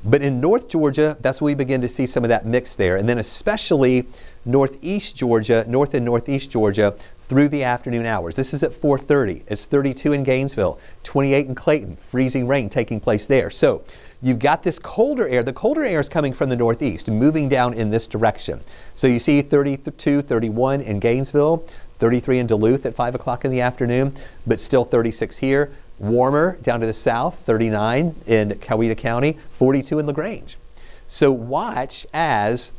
But in North Georgia, that's where we begin to see some of that mix there. And then especially Northeast Georgia, North and Northeast Georgia through the afternoon hours. This is at 4:30. It's 32 in Gainesville, 28 in Clayton, freezing rain taking place there. So you've got this colder air. The colder air is coming from the northeast and moving down in this direction. So you see 32, 31 in Gainesville, 33 in Duluth at 5 o'clock in the afternoon, but still 36 here. Warmer down to the south, 39 in Coweta County, 42 in LaGrange. So watch as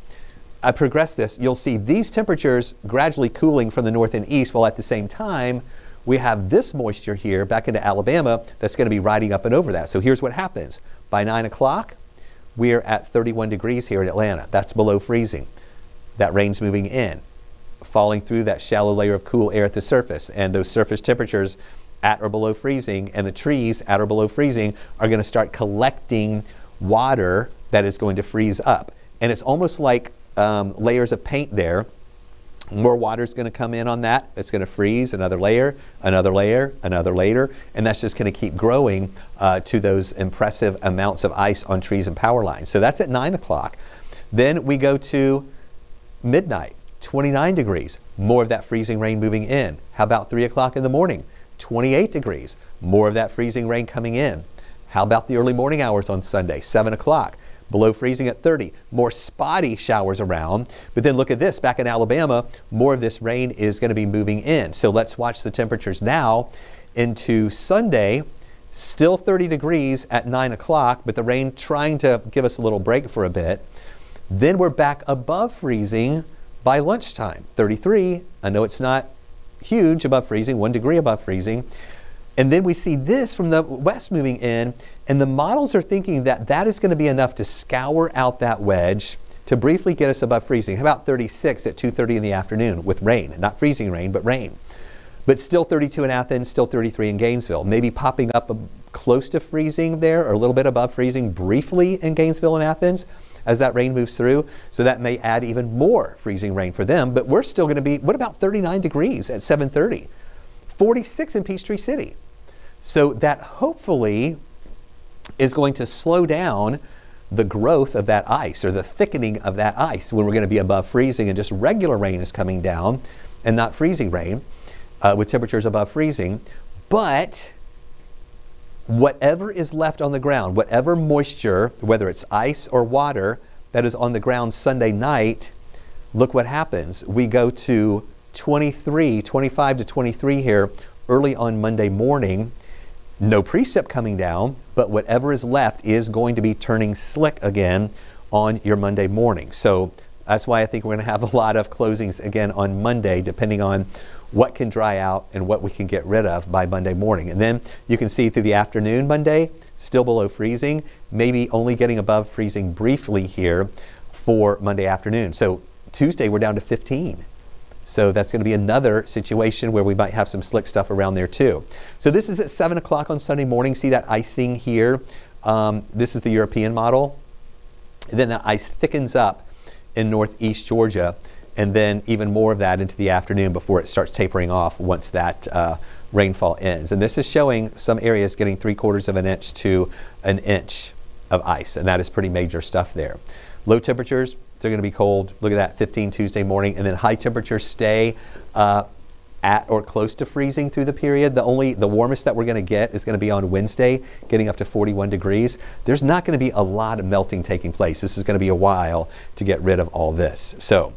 I progress this. You'll see these temperatures gradually cooling from the north and east, while at the same time we have this moisture here back into Alabama that's going to be riding up and over that. So here's what happens. By 9 o'clock, we're at 31 degrees here in Atlanta. That's below freezing. That rain's moving in, falling through that shallow layer of cool air at the surface, and those surface temperatures at or below freezing, and the trees at or below freezing are going to start collecting water that is going to freeze up. And it's almost like layers of paint there. More water is going to come in on that. It's going to freeze another layer, another layer, another layer, and that's just going to keep growing to those impressive amounts of ice on trees and power lines. So that's at 9 o'clock. Then we go to midnight, 29 degrees, more of that freezing rain moving in. How about 3 o'clock in the morning? 28 degrees, more of that freezing rain coming in. How about the early morning hours on Sunday, 7 o'clock? Below freezing at 30, more spotty showers around. But then look at this, back in Alabama, more of this rain is going to be moving in. So let's watch the temperatures now into Sunday. Still 30 degrees at 9 o'clock, but the rain trying to give us a little break for a bit. Then we're back above freezing by lunchtime, 33. I know it's not huge above freezing, 1 degree above freezing. And then we see this from the west moving in, and the models are thinking that that is going to be enough to scour out that wedge to briefly get us above freezing. How about 36 at 2:30 in the afternoon with rain? Not freezing rain, but rain. But still 32 in Athens, still 33 in Gainesville. Maybe popping up close to freezing there, or a little bit above freezing briefly in Gainesville and Athens as that rain moves through. So that may add even more freezing rain for them. But we're still going to be, what about 39 degrees at 7:30? 46 in Peachtree City. So that hopefully is going to slow down the growth of that ice, or the thickening of that ice, when we're going to be above freezing and just regular rain is coming down and not freezing rain with temperatures above freezing. But whatever is left on the ground, whatever moisture, whether it's ice or water that is on the ground Sunday night, look what happens. We go to 25 to 23 here early on Monday morning. No precip coming down, but whatever is left is going to be turning slick again on your Monday morning. So that's why I think we're going to have a lot of closings again on Monday, depending on what can dry out and what we can get rid of by Monday morning. And then you can see through the afternoon Monday, still below freezing, maybe only getting above freezing briefly here for Monday afternoon. So Tuesday we're down to 15. So that's going to be another situation where we might have some slick stuff around there too. So this is at 7 o'clock on Sunday morning. See that icing here? This is the European model. And then that ice thickens up in northeast Georgia, and then even more of that into the afternoon before it starts tapering off once that rainfall ends. And this is showing some areas getting 3/4 of an inch to an inch of ice, and that is pretty major stuff there. Low temperatures, they're going to be cold. Look at that, 15 Tuesday morning, and then high temperatures stay at or close to freezing through the period. The warmest that we're going to get is going to be on Wednesday, getting up to 41 degrees. There's not going to be a lot of melting taking place. This is going to be a while to get rid of all this. So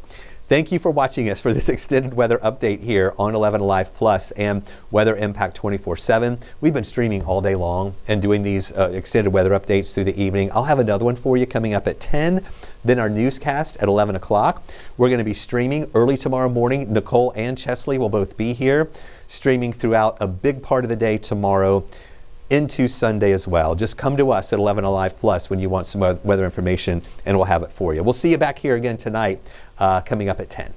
Thank you for watching us for this extended weather update here on 11 Alive Plus and Weather Impact 24/7. We've been streaming all day long and doing these extended weather updates through the evening. I'll have another one for you coming up at 10, then our newscast at 11 o'clock. We're going to be streaming early tomorrow morning. Nicole and Chesley will both be here, streaming throughout a big part of the day tomorrow into Sunday as well. Just come to us at 11 Alive Plus when you want some weather information, and we'll have it for you. We'll see you back here again tonight, coming up at 10.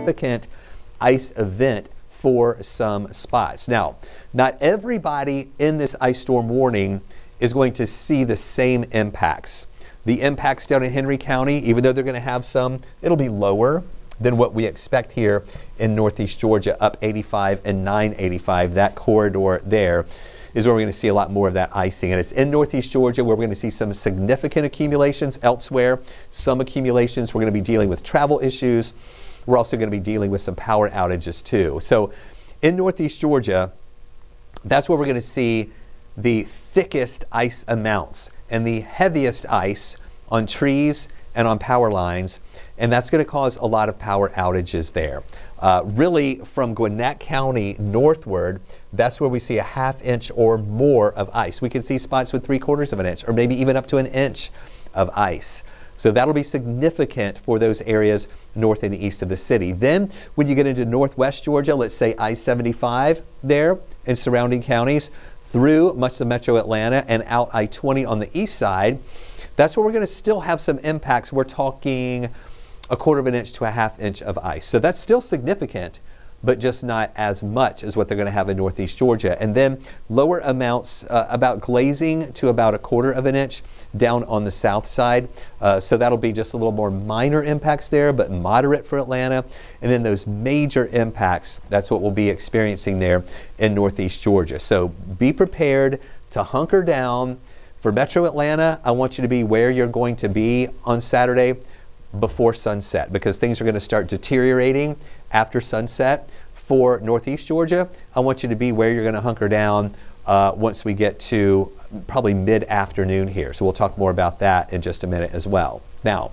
significant ice event for some spots. Now, not everybody in this ice storm warning is going to see the same impacts. The impacts down in Henry County, even though they're going to have some, it'll be lower than what we expect here in Northeast Georgia, up 85 and 985. That corridor there is where we're going to see a lot more of that icing. And it's in Northeast Georgia where we're going to see some significant accumulations. Elsewhere, some accumulations. We're going to be dealing with travel issues. We're also going to be dealing with some power outages too. So in Northeast Georgia, that's where we're going to see the thickest ice amounts and the heaviest ice on trees and on power lines, and that's going to cause a lot of power outages there. Really, from Gwinnett County northward, that's where we see a ½ inch or more of ice. We can see spots with 3/4 of an inch, or maybe even up to an inch of ice. So that'll be significant for those areas north and east of the city. Then, when you get into northwest Georgia, let's say I-75 there and surrounding counties, through much of metro Atlanta and out I-20 on the east side, that's where we're going to still have some impacts. We're talking 1/4 of an inch to a ½ inch of ice. So that's still significant, but just not as much as what they're going to have in Northeast Georgia. And then lower amounts, about glazing to about 1/4 of an inch down on the south side. So that'll be just a little more minor impacts there, but moderate for Atlanta. And then those major impacts, that's what we'll be experiencing there in Northeast Georgia. So be prepared to hunker down. For Metro Atlanta, I want you to be where you're going to be on Saturday before sunset, because things are going to start deteriorating after sunset. For Northeast Georgia, I want you to be where you're going to hunker down once we get to probably mid-afternoon here. So we'll talk more about that in just a minute as well. Now,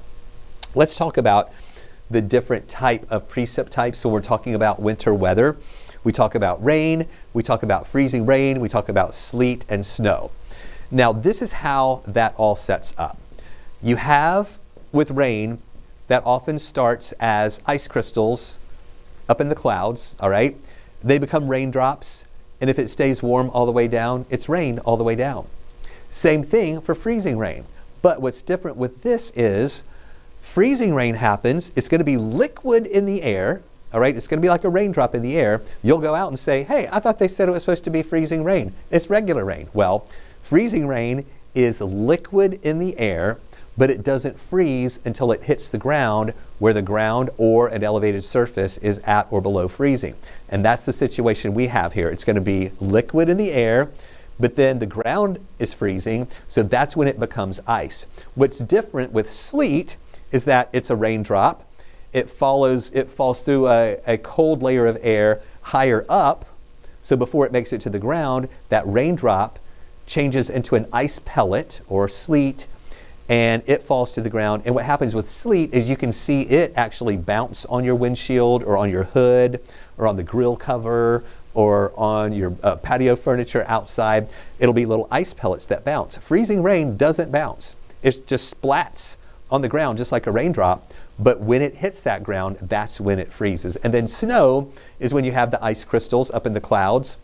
let's talk about the different type of precip types. So we're talking about winter weather. We talk about rain, we talk about freezing rain, we talk about sleet and snow. Now, this is how that all sets up. You have, with rain, that often starts as ice crystals up in the clouds, all right? They become raindrops, and if it stays warm all the way down, it's rain all the way down. Same thing for freezing rain. But what's different with this is freezing rain happens, it's going to be liquid in the air, all right? It's going to be like a raindrop in the air. You'll go out and say, hey, I thought they said it was supposed to be freezing rain. It's regular rain. Well, freezing rain is liquid in the air, but it doesn't freeze until it hits the ground, where the ground or an elevated surface is at or below freezing. And that's the situation we have here. It's going to be liquid in the air, but then the ground is freezing, so that's when it becomes ice. What's different with sleet is that it's a raindrop. It falls through a cold layer of air higher up, so before it makes it to the ground, that raindrop changes into an ice pellet or sleet, and it falls to the ground. And what happens with sleet is you can see it actually bounce on your windshield or on your hood or on the grill cover or on your patio furniture outside. It'll be little ice pellets that bounce. Freezing rain doesn't bounce. It just splats on the ground just like a raindrop. But when it hits that ground, that's when it freezes. And then snow is when you have the ice crystals up in the clouds.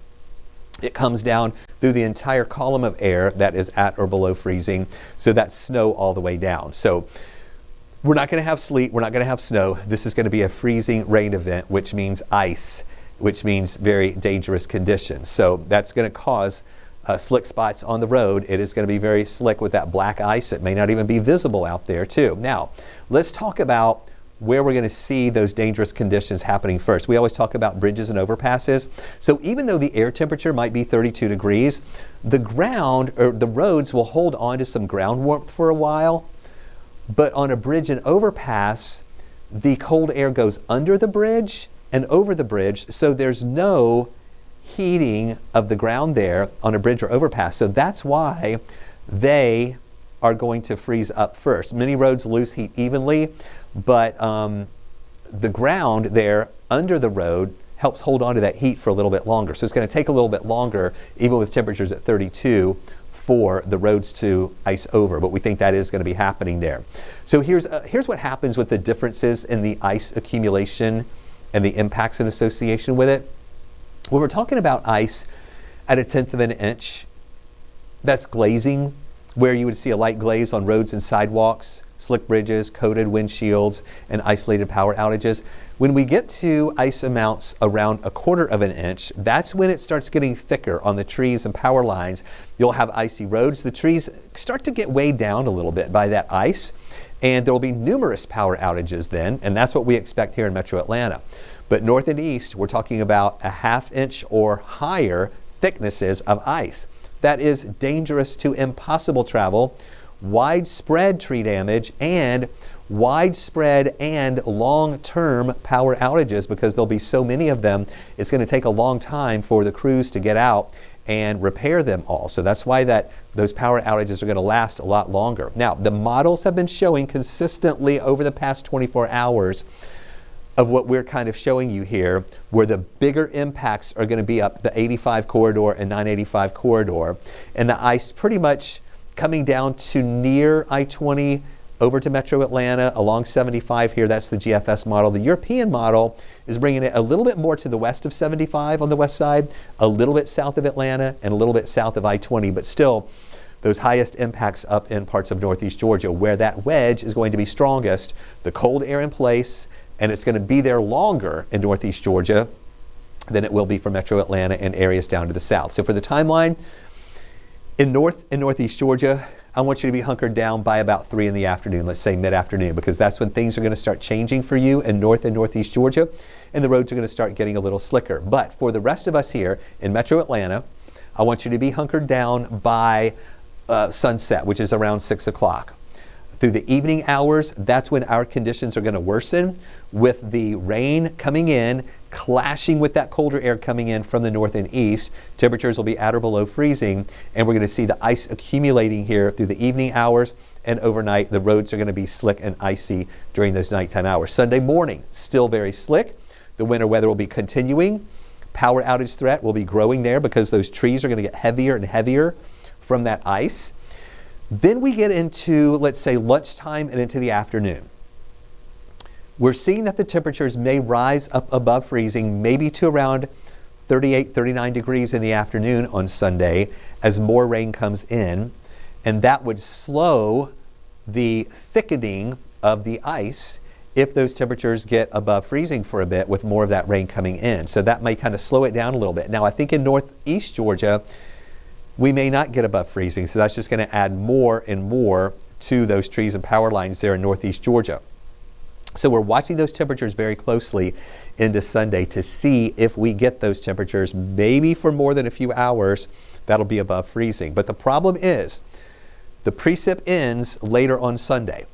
It comes down through the entire column of air that is at or below freezing. So that's snow all the way down. So we're not going to have sleet. We're not going to have snow. This is going to be a freezing rain event, which means ice, which means very dangerous conditions. So that's going to cause slick spots on the road. It is going to be very slick with that black ice. It may not even be visible out there too. Now, let's talk about where we're going to see those dangerous conditions happening first. We always talk about bridges and overpasses. So even though the air temperature might be 32 degrees, the ground or the roads will hold on to some ground warmth for a while. But on a bridge and overpass, the cold air goes under the bridge and over the bridge, so there's no heating of the ground there on a bridge or overpass. So that's why they are going to freeze up first. Many roads lose heat evenly, but the ground there under the road helps hold on to that heat for a little bit longer. So it's going to take a little bit longer, even with temperatures at 32, for the roads to ice over. But we think that is going to be happening there. So here's what happens with the differences in the ice accumulation and the impacts in association with it. When we're talking about ice at 1/10 of an inch, that's glazing, where you would see a light glaze on roads and sidewalks, slick bridges, coated windshields, and isolated power outages. When we get to ice amounts around 1/4 of an inch, that's when it starts getting thicker on the trees and power lines. You'll have icy roads. The trees start to get weighed down a little bit by that ice, and there will be numerous power outages then, and that's what we expect here in Metro Atlanta. But north and east, we're talking about a 1/2 inch or higher thicknesses of ice. That is dangerous to impossible travel, widespread tree damage, and widespread and long-term power outages, because there'll be so many of them. It's going to take a long time for the crews to get out and repair them all. So that's why those power outages are going to last a lot longer. Now, the models have been showing consistently over the past 24 hours of what we're kind of showing you here, where the bigger impacts are going to be up the 85 corridor and 985 corridor, and the ice pretty much coming down to near I-20 over to Metro Atlanta along 75 here. That's the GFS model. The European model is bringing it a little bit more to the west of 75 on the west side, a little bit south of Atlanta, and a little bit south of I-20, but still those highest impacts up in parts of northeast Georgia, where that wedge is going to be strongest, the cold air in place, and it's going to be there longer in northeast Georgia than it will be for Metro Atlanta and areas down to the south. So for the timeline, in north and northeast Georgia, I want you to be hunkered down by about 3 in the afternoon, let's say mid-afternoon, because that's when things are going to start changing for you in north and northeast Georgia, and the roads are going to start getting a little slicker. But for the rest of us here in Metro Atlanta, I want you to be hunkered down by sunset, which is around 6 o'clock. Through the evening hours, that's when our conditions are going to worsen, with the rain coming in, clashing with that colder air coming in from the north and east. Temperatures will be at or below freezing, and we're going to see the ice accumulating here through the evening hours, and overnight the roads are going to be slick and icy during those nighttime hours. Sunday morning, still very slick. The winter weather will be continuing. Power outage threat will be growing there because those trees are going to get heavier and heavier from that ice. Then we get into, let's say, lunchtime and into the afternoon. We're seeing that the temperatures may rise up above freezing, maybe to around 38, 39 degrees in the afternoon on Sunday as more rain comes in, and that would slow the thickening of the ice if those temperatures get above freezing for a bit with more of that rain coming in. So that may kind of slow it down a little bit. Now, I think in northeast Georgia, we may not get above freezing, so that's just going to add more and more to those trees and power lines there in northeast Georgia. So we're watching those temperatures very closely into Sunday to see if we get those temperatures, maybe for more than a few hours, that'll be above freezing. But the problem is the precip ends later on Sunday.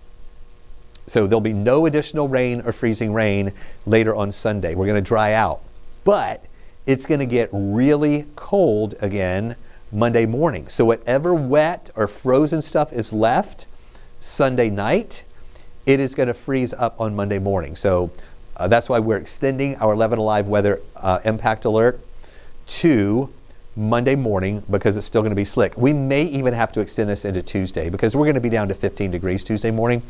So there'll be no additional rain or freezing rain later on Sunday. We're going to dry out, but it's going to get really cold again Monday morning. So whatever wet or frozen stuff is left Sunday night, it is going to freeze up on Monday morning. So that's why we're extending our 11 Alive weather impact alert to Monday morning, because it's still going to be slick. We may even have to extend this into Tuesday, because we're going to be down to 15 degrees Tuesday morning.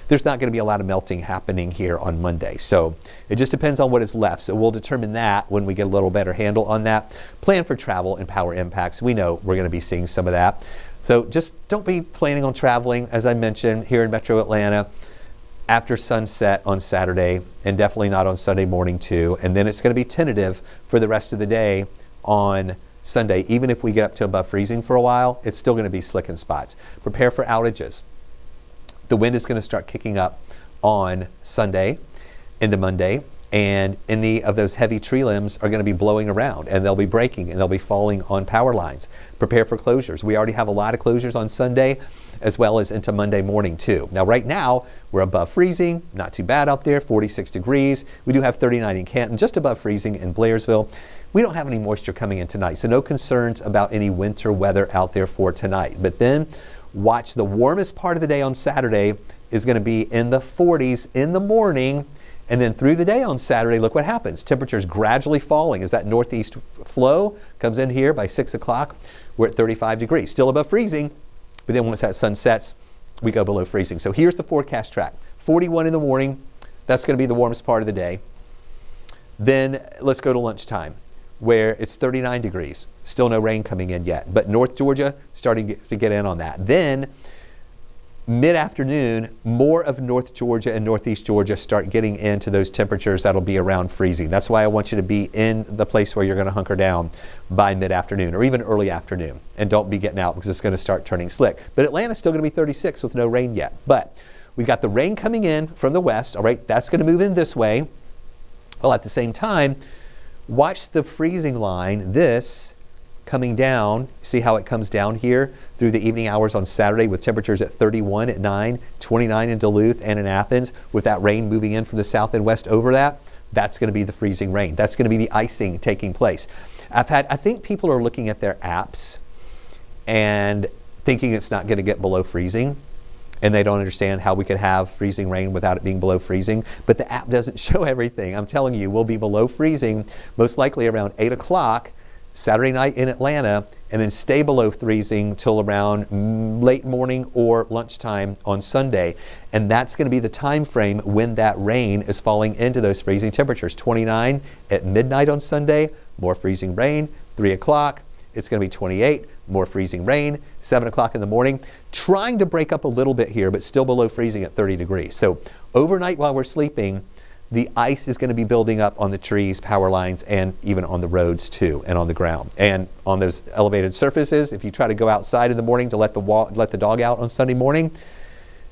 There's not going to be a lot of melting happening here on Monday. So it just depends on what is left. So we'll determine that when we get a little better handle on that. Plan for travel and power impacts. We know we're going to be seeing some of that. So just don't be planning on traveling, as I mentioned, here in Metro Atlanta after sunset on Saturday, and definitely not on Sunday morning too. And then it's going to be tentative for the rest of the day on Sunday. Even if we get up to above freezing for a while, it's still going to be slick in spots. Prepare for outages. The wind is going to start kicking up on Sunday into Monday, and any of those heavy tree limbs are going to be blowing around, and they'll be breaking, and they'll be falling on power lines. Prepare for closures. We already have a lot of closures on Sunday, as well as into Monday morning too. Now right now, we're above freezing, not too bad out there, 46 degrees. We do have 39 in Canton, just above freezing in Blairsville. We don't have any moisture coming in tonight, so no concerns about any winter weather out there for tonight. But then watch, the warmest part of the day on Saturday is going to be in the 40s in the morning, and then through the day on Saturday, look what happens. Temperatures gradually falling as that northeast flow comes in here by 6 o'clock. We're at 35 degrees, still above freezing, but then once that sun sets, we go below freezing. So here's the forecast track. 41 in the morning, that's going to be the warmest part of the day. Then let's go to lunchtime, where it's 39 degrees. Still no rain coming in yet, but North Georgia starting to get in on that. Then 45 Mid-afternoon, more of North Georgia and Northeast Georgia start getting into those temperatures that'll be around freezing. That's why I want you to be in the place where you're going to hunker down by mid-afternoon or even early afternoon. And don't be getting out because it's going to start turning slick. But Atlanta's still going to be 36 with no rain yet. But we've got the rain coming in from the west. All right, that's going to move in this way. Well, at the same time, watch the freezing line, this coming down. See how it comes down here through the evening hours on Saturday with temperatures at 31 at 9, 29 in Duluth and in Athens, with that rain moving in from the south and west over that. That's going to be the freezing rain. That's going to be the icing taking place. I think people are looking at their apps and thinking it's not going to get below freezing, and they don't understand how we could have freezing rain without it being below freezing. But the app doesn't show everything. I'm telling you, we'll be below freezing most likely around 8 o'clock Saturday night in Atlanta, and then stay below freezing till around late morning or lunchtime on Sunday. And that's going to be the time frame when that rain is falling into those freezing temperatures. 29 at midnight on Sunday, more freezing rain. 3 o'clock, it's going to be 28, more freezing rain. 7 o'clock in the morning, trying to break up a little bit here, but still below freezing at 30 degrees. So overnight while we're sleeping, the ice is going to be building up on the trees, power lines, and even on the roads too, and on the ground. And on those elevated surfaces, if you try to go outside in the morning to let the dog out on Sunday morning,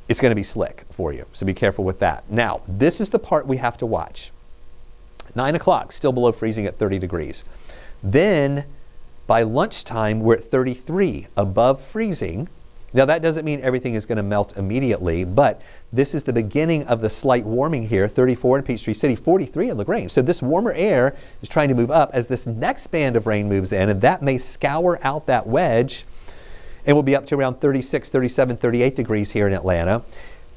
it's going to be slick for you. So be careful with that. Now, this is the part we have to watch. 9 o'clock, still below freezing at 30 degrees. Then by lunchtime, we're at 33, above freezing. Now, that doesn't mean everything is going to melt immediately, but this is the beginning of the slight warming here. 34 in Peachtree City, 43 in LaGrange. So this warmer air is trying to move up as this next band of rain moves in, and that may scour out that wedge, and we'll be up to around 36, 37, 38 degrees here in Atlanta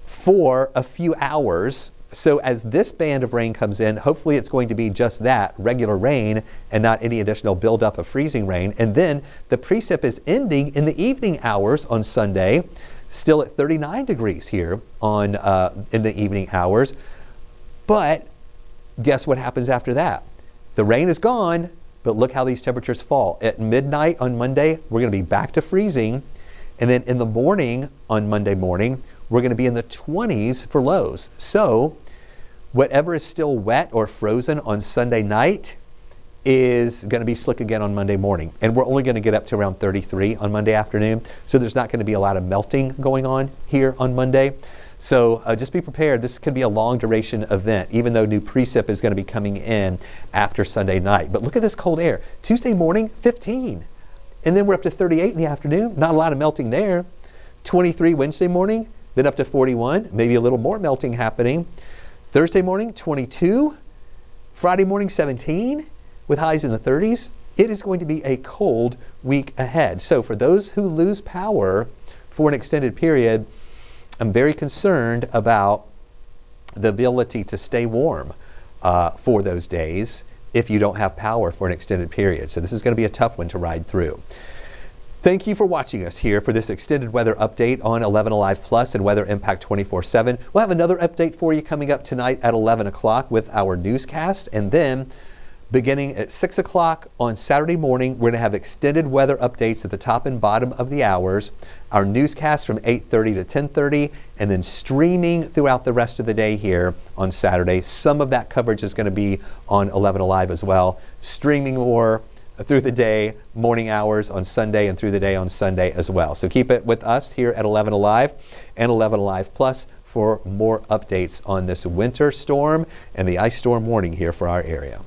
for a few hours. So as this band of rain comes in, hopefully it's going to be just that, regular rain, and not any additional buildup of freezing rain. And then the precip is ending in the evening hours on Sunday, still at 39 degrees here on in the evening hours. But guess what happens after that? The rain is gone, but look how these temperatures fall. At midnight on Monday, we're going to be back to freezing. And then in the morning on Monday morning, we're going to be in the 20s for lows. So whatever is still wet or frozen on Sunday night is going to be slick again on Monday morning. And we're only going to get up to around 33 on Monday afternoon. So there's not going to be a lot of melting going on here on Monday. So just be prepared. This could be a long duration event, even though new precip is going to be coming in after Sunday night. But look at this cold air. Tuesday morning, 15. And then we're up to 38 in the afternoon. Not a lot of melting there. 23 Wednesday morning. Then up to 41, maybe a little more melting happening. Thursday morning, 22. Friday morning, 17, with highs in the 30s. It is going to be a cold week ahead. So for those who lose power for an extended period, I'm very concerned about the ability to stay warm for those days if you don't have power for an extended period. So this is going to be a tough one to ride through. Thank you for watching us here for this extended weather update on 11 Alive Plus and Weather Impact 24/7. We'll have another update for you coming up tonight at 11 o'clock with our newscast. And then beginning at 6 o'clock on Saturday morning, we're going to have extended weather updates at the top and bottom of the hours. Our newscast from 8:30 to 10:30, and then streaming throughout the rest of the day here on Saturday. Some of that coverage is going to be on 11 Alive as well. Streaming more through the day, morning hours on Sunday, and through the day on Sunday as well. So keep it with us here at 11 Alive and 11 Alive Plus for more updates on this winter storm and the ice storm warning here for our area.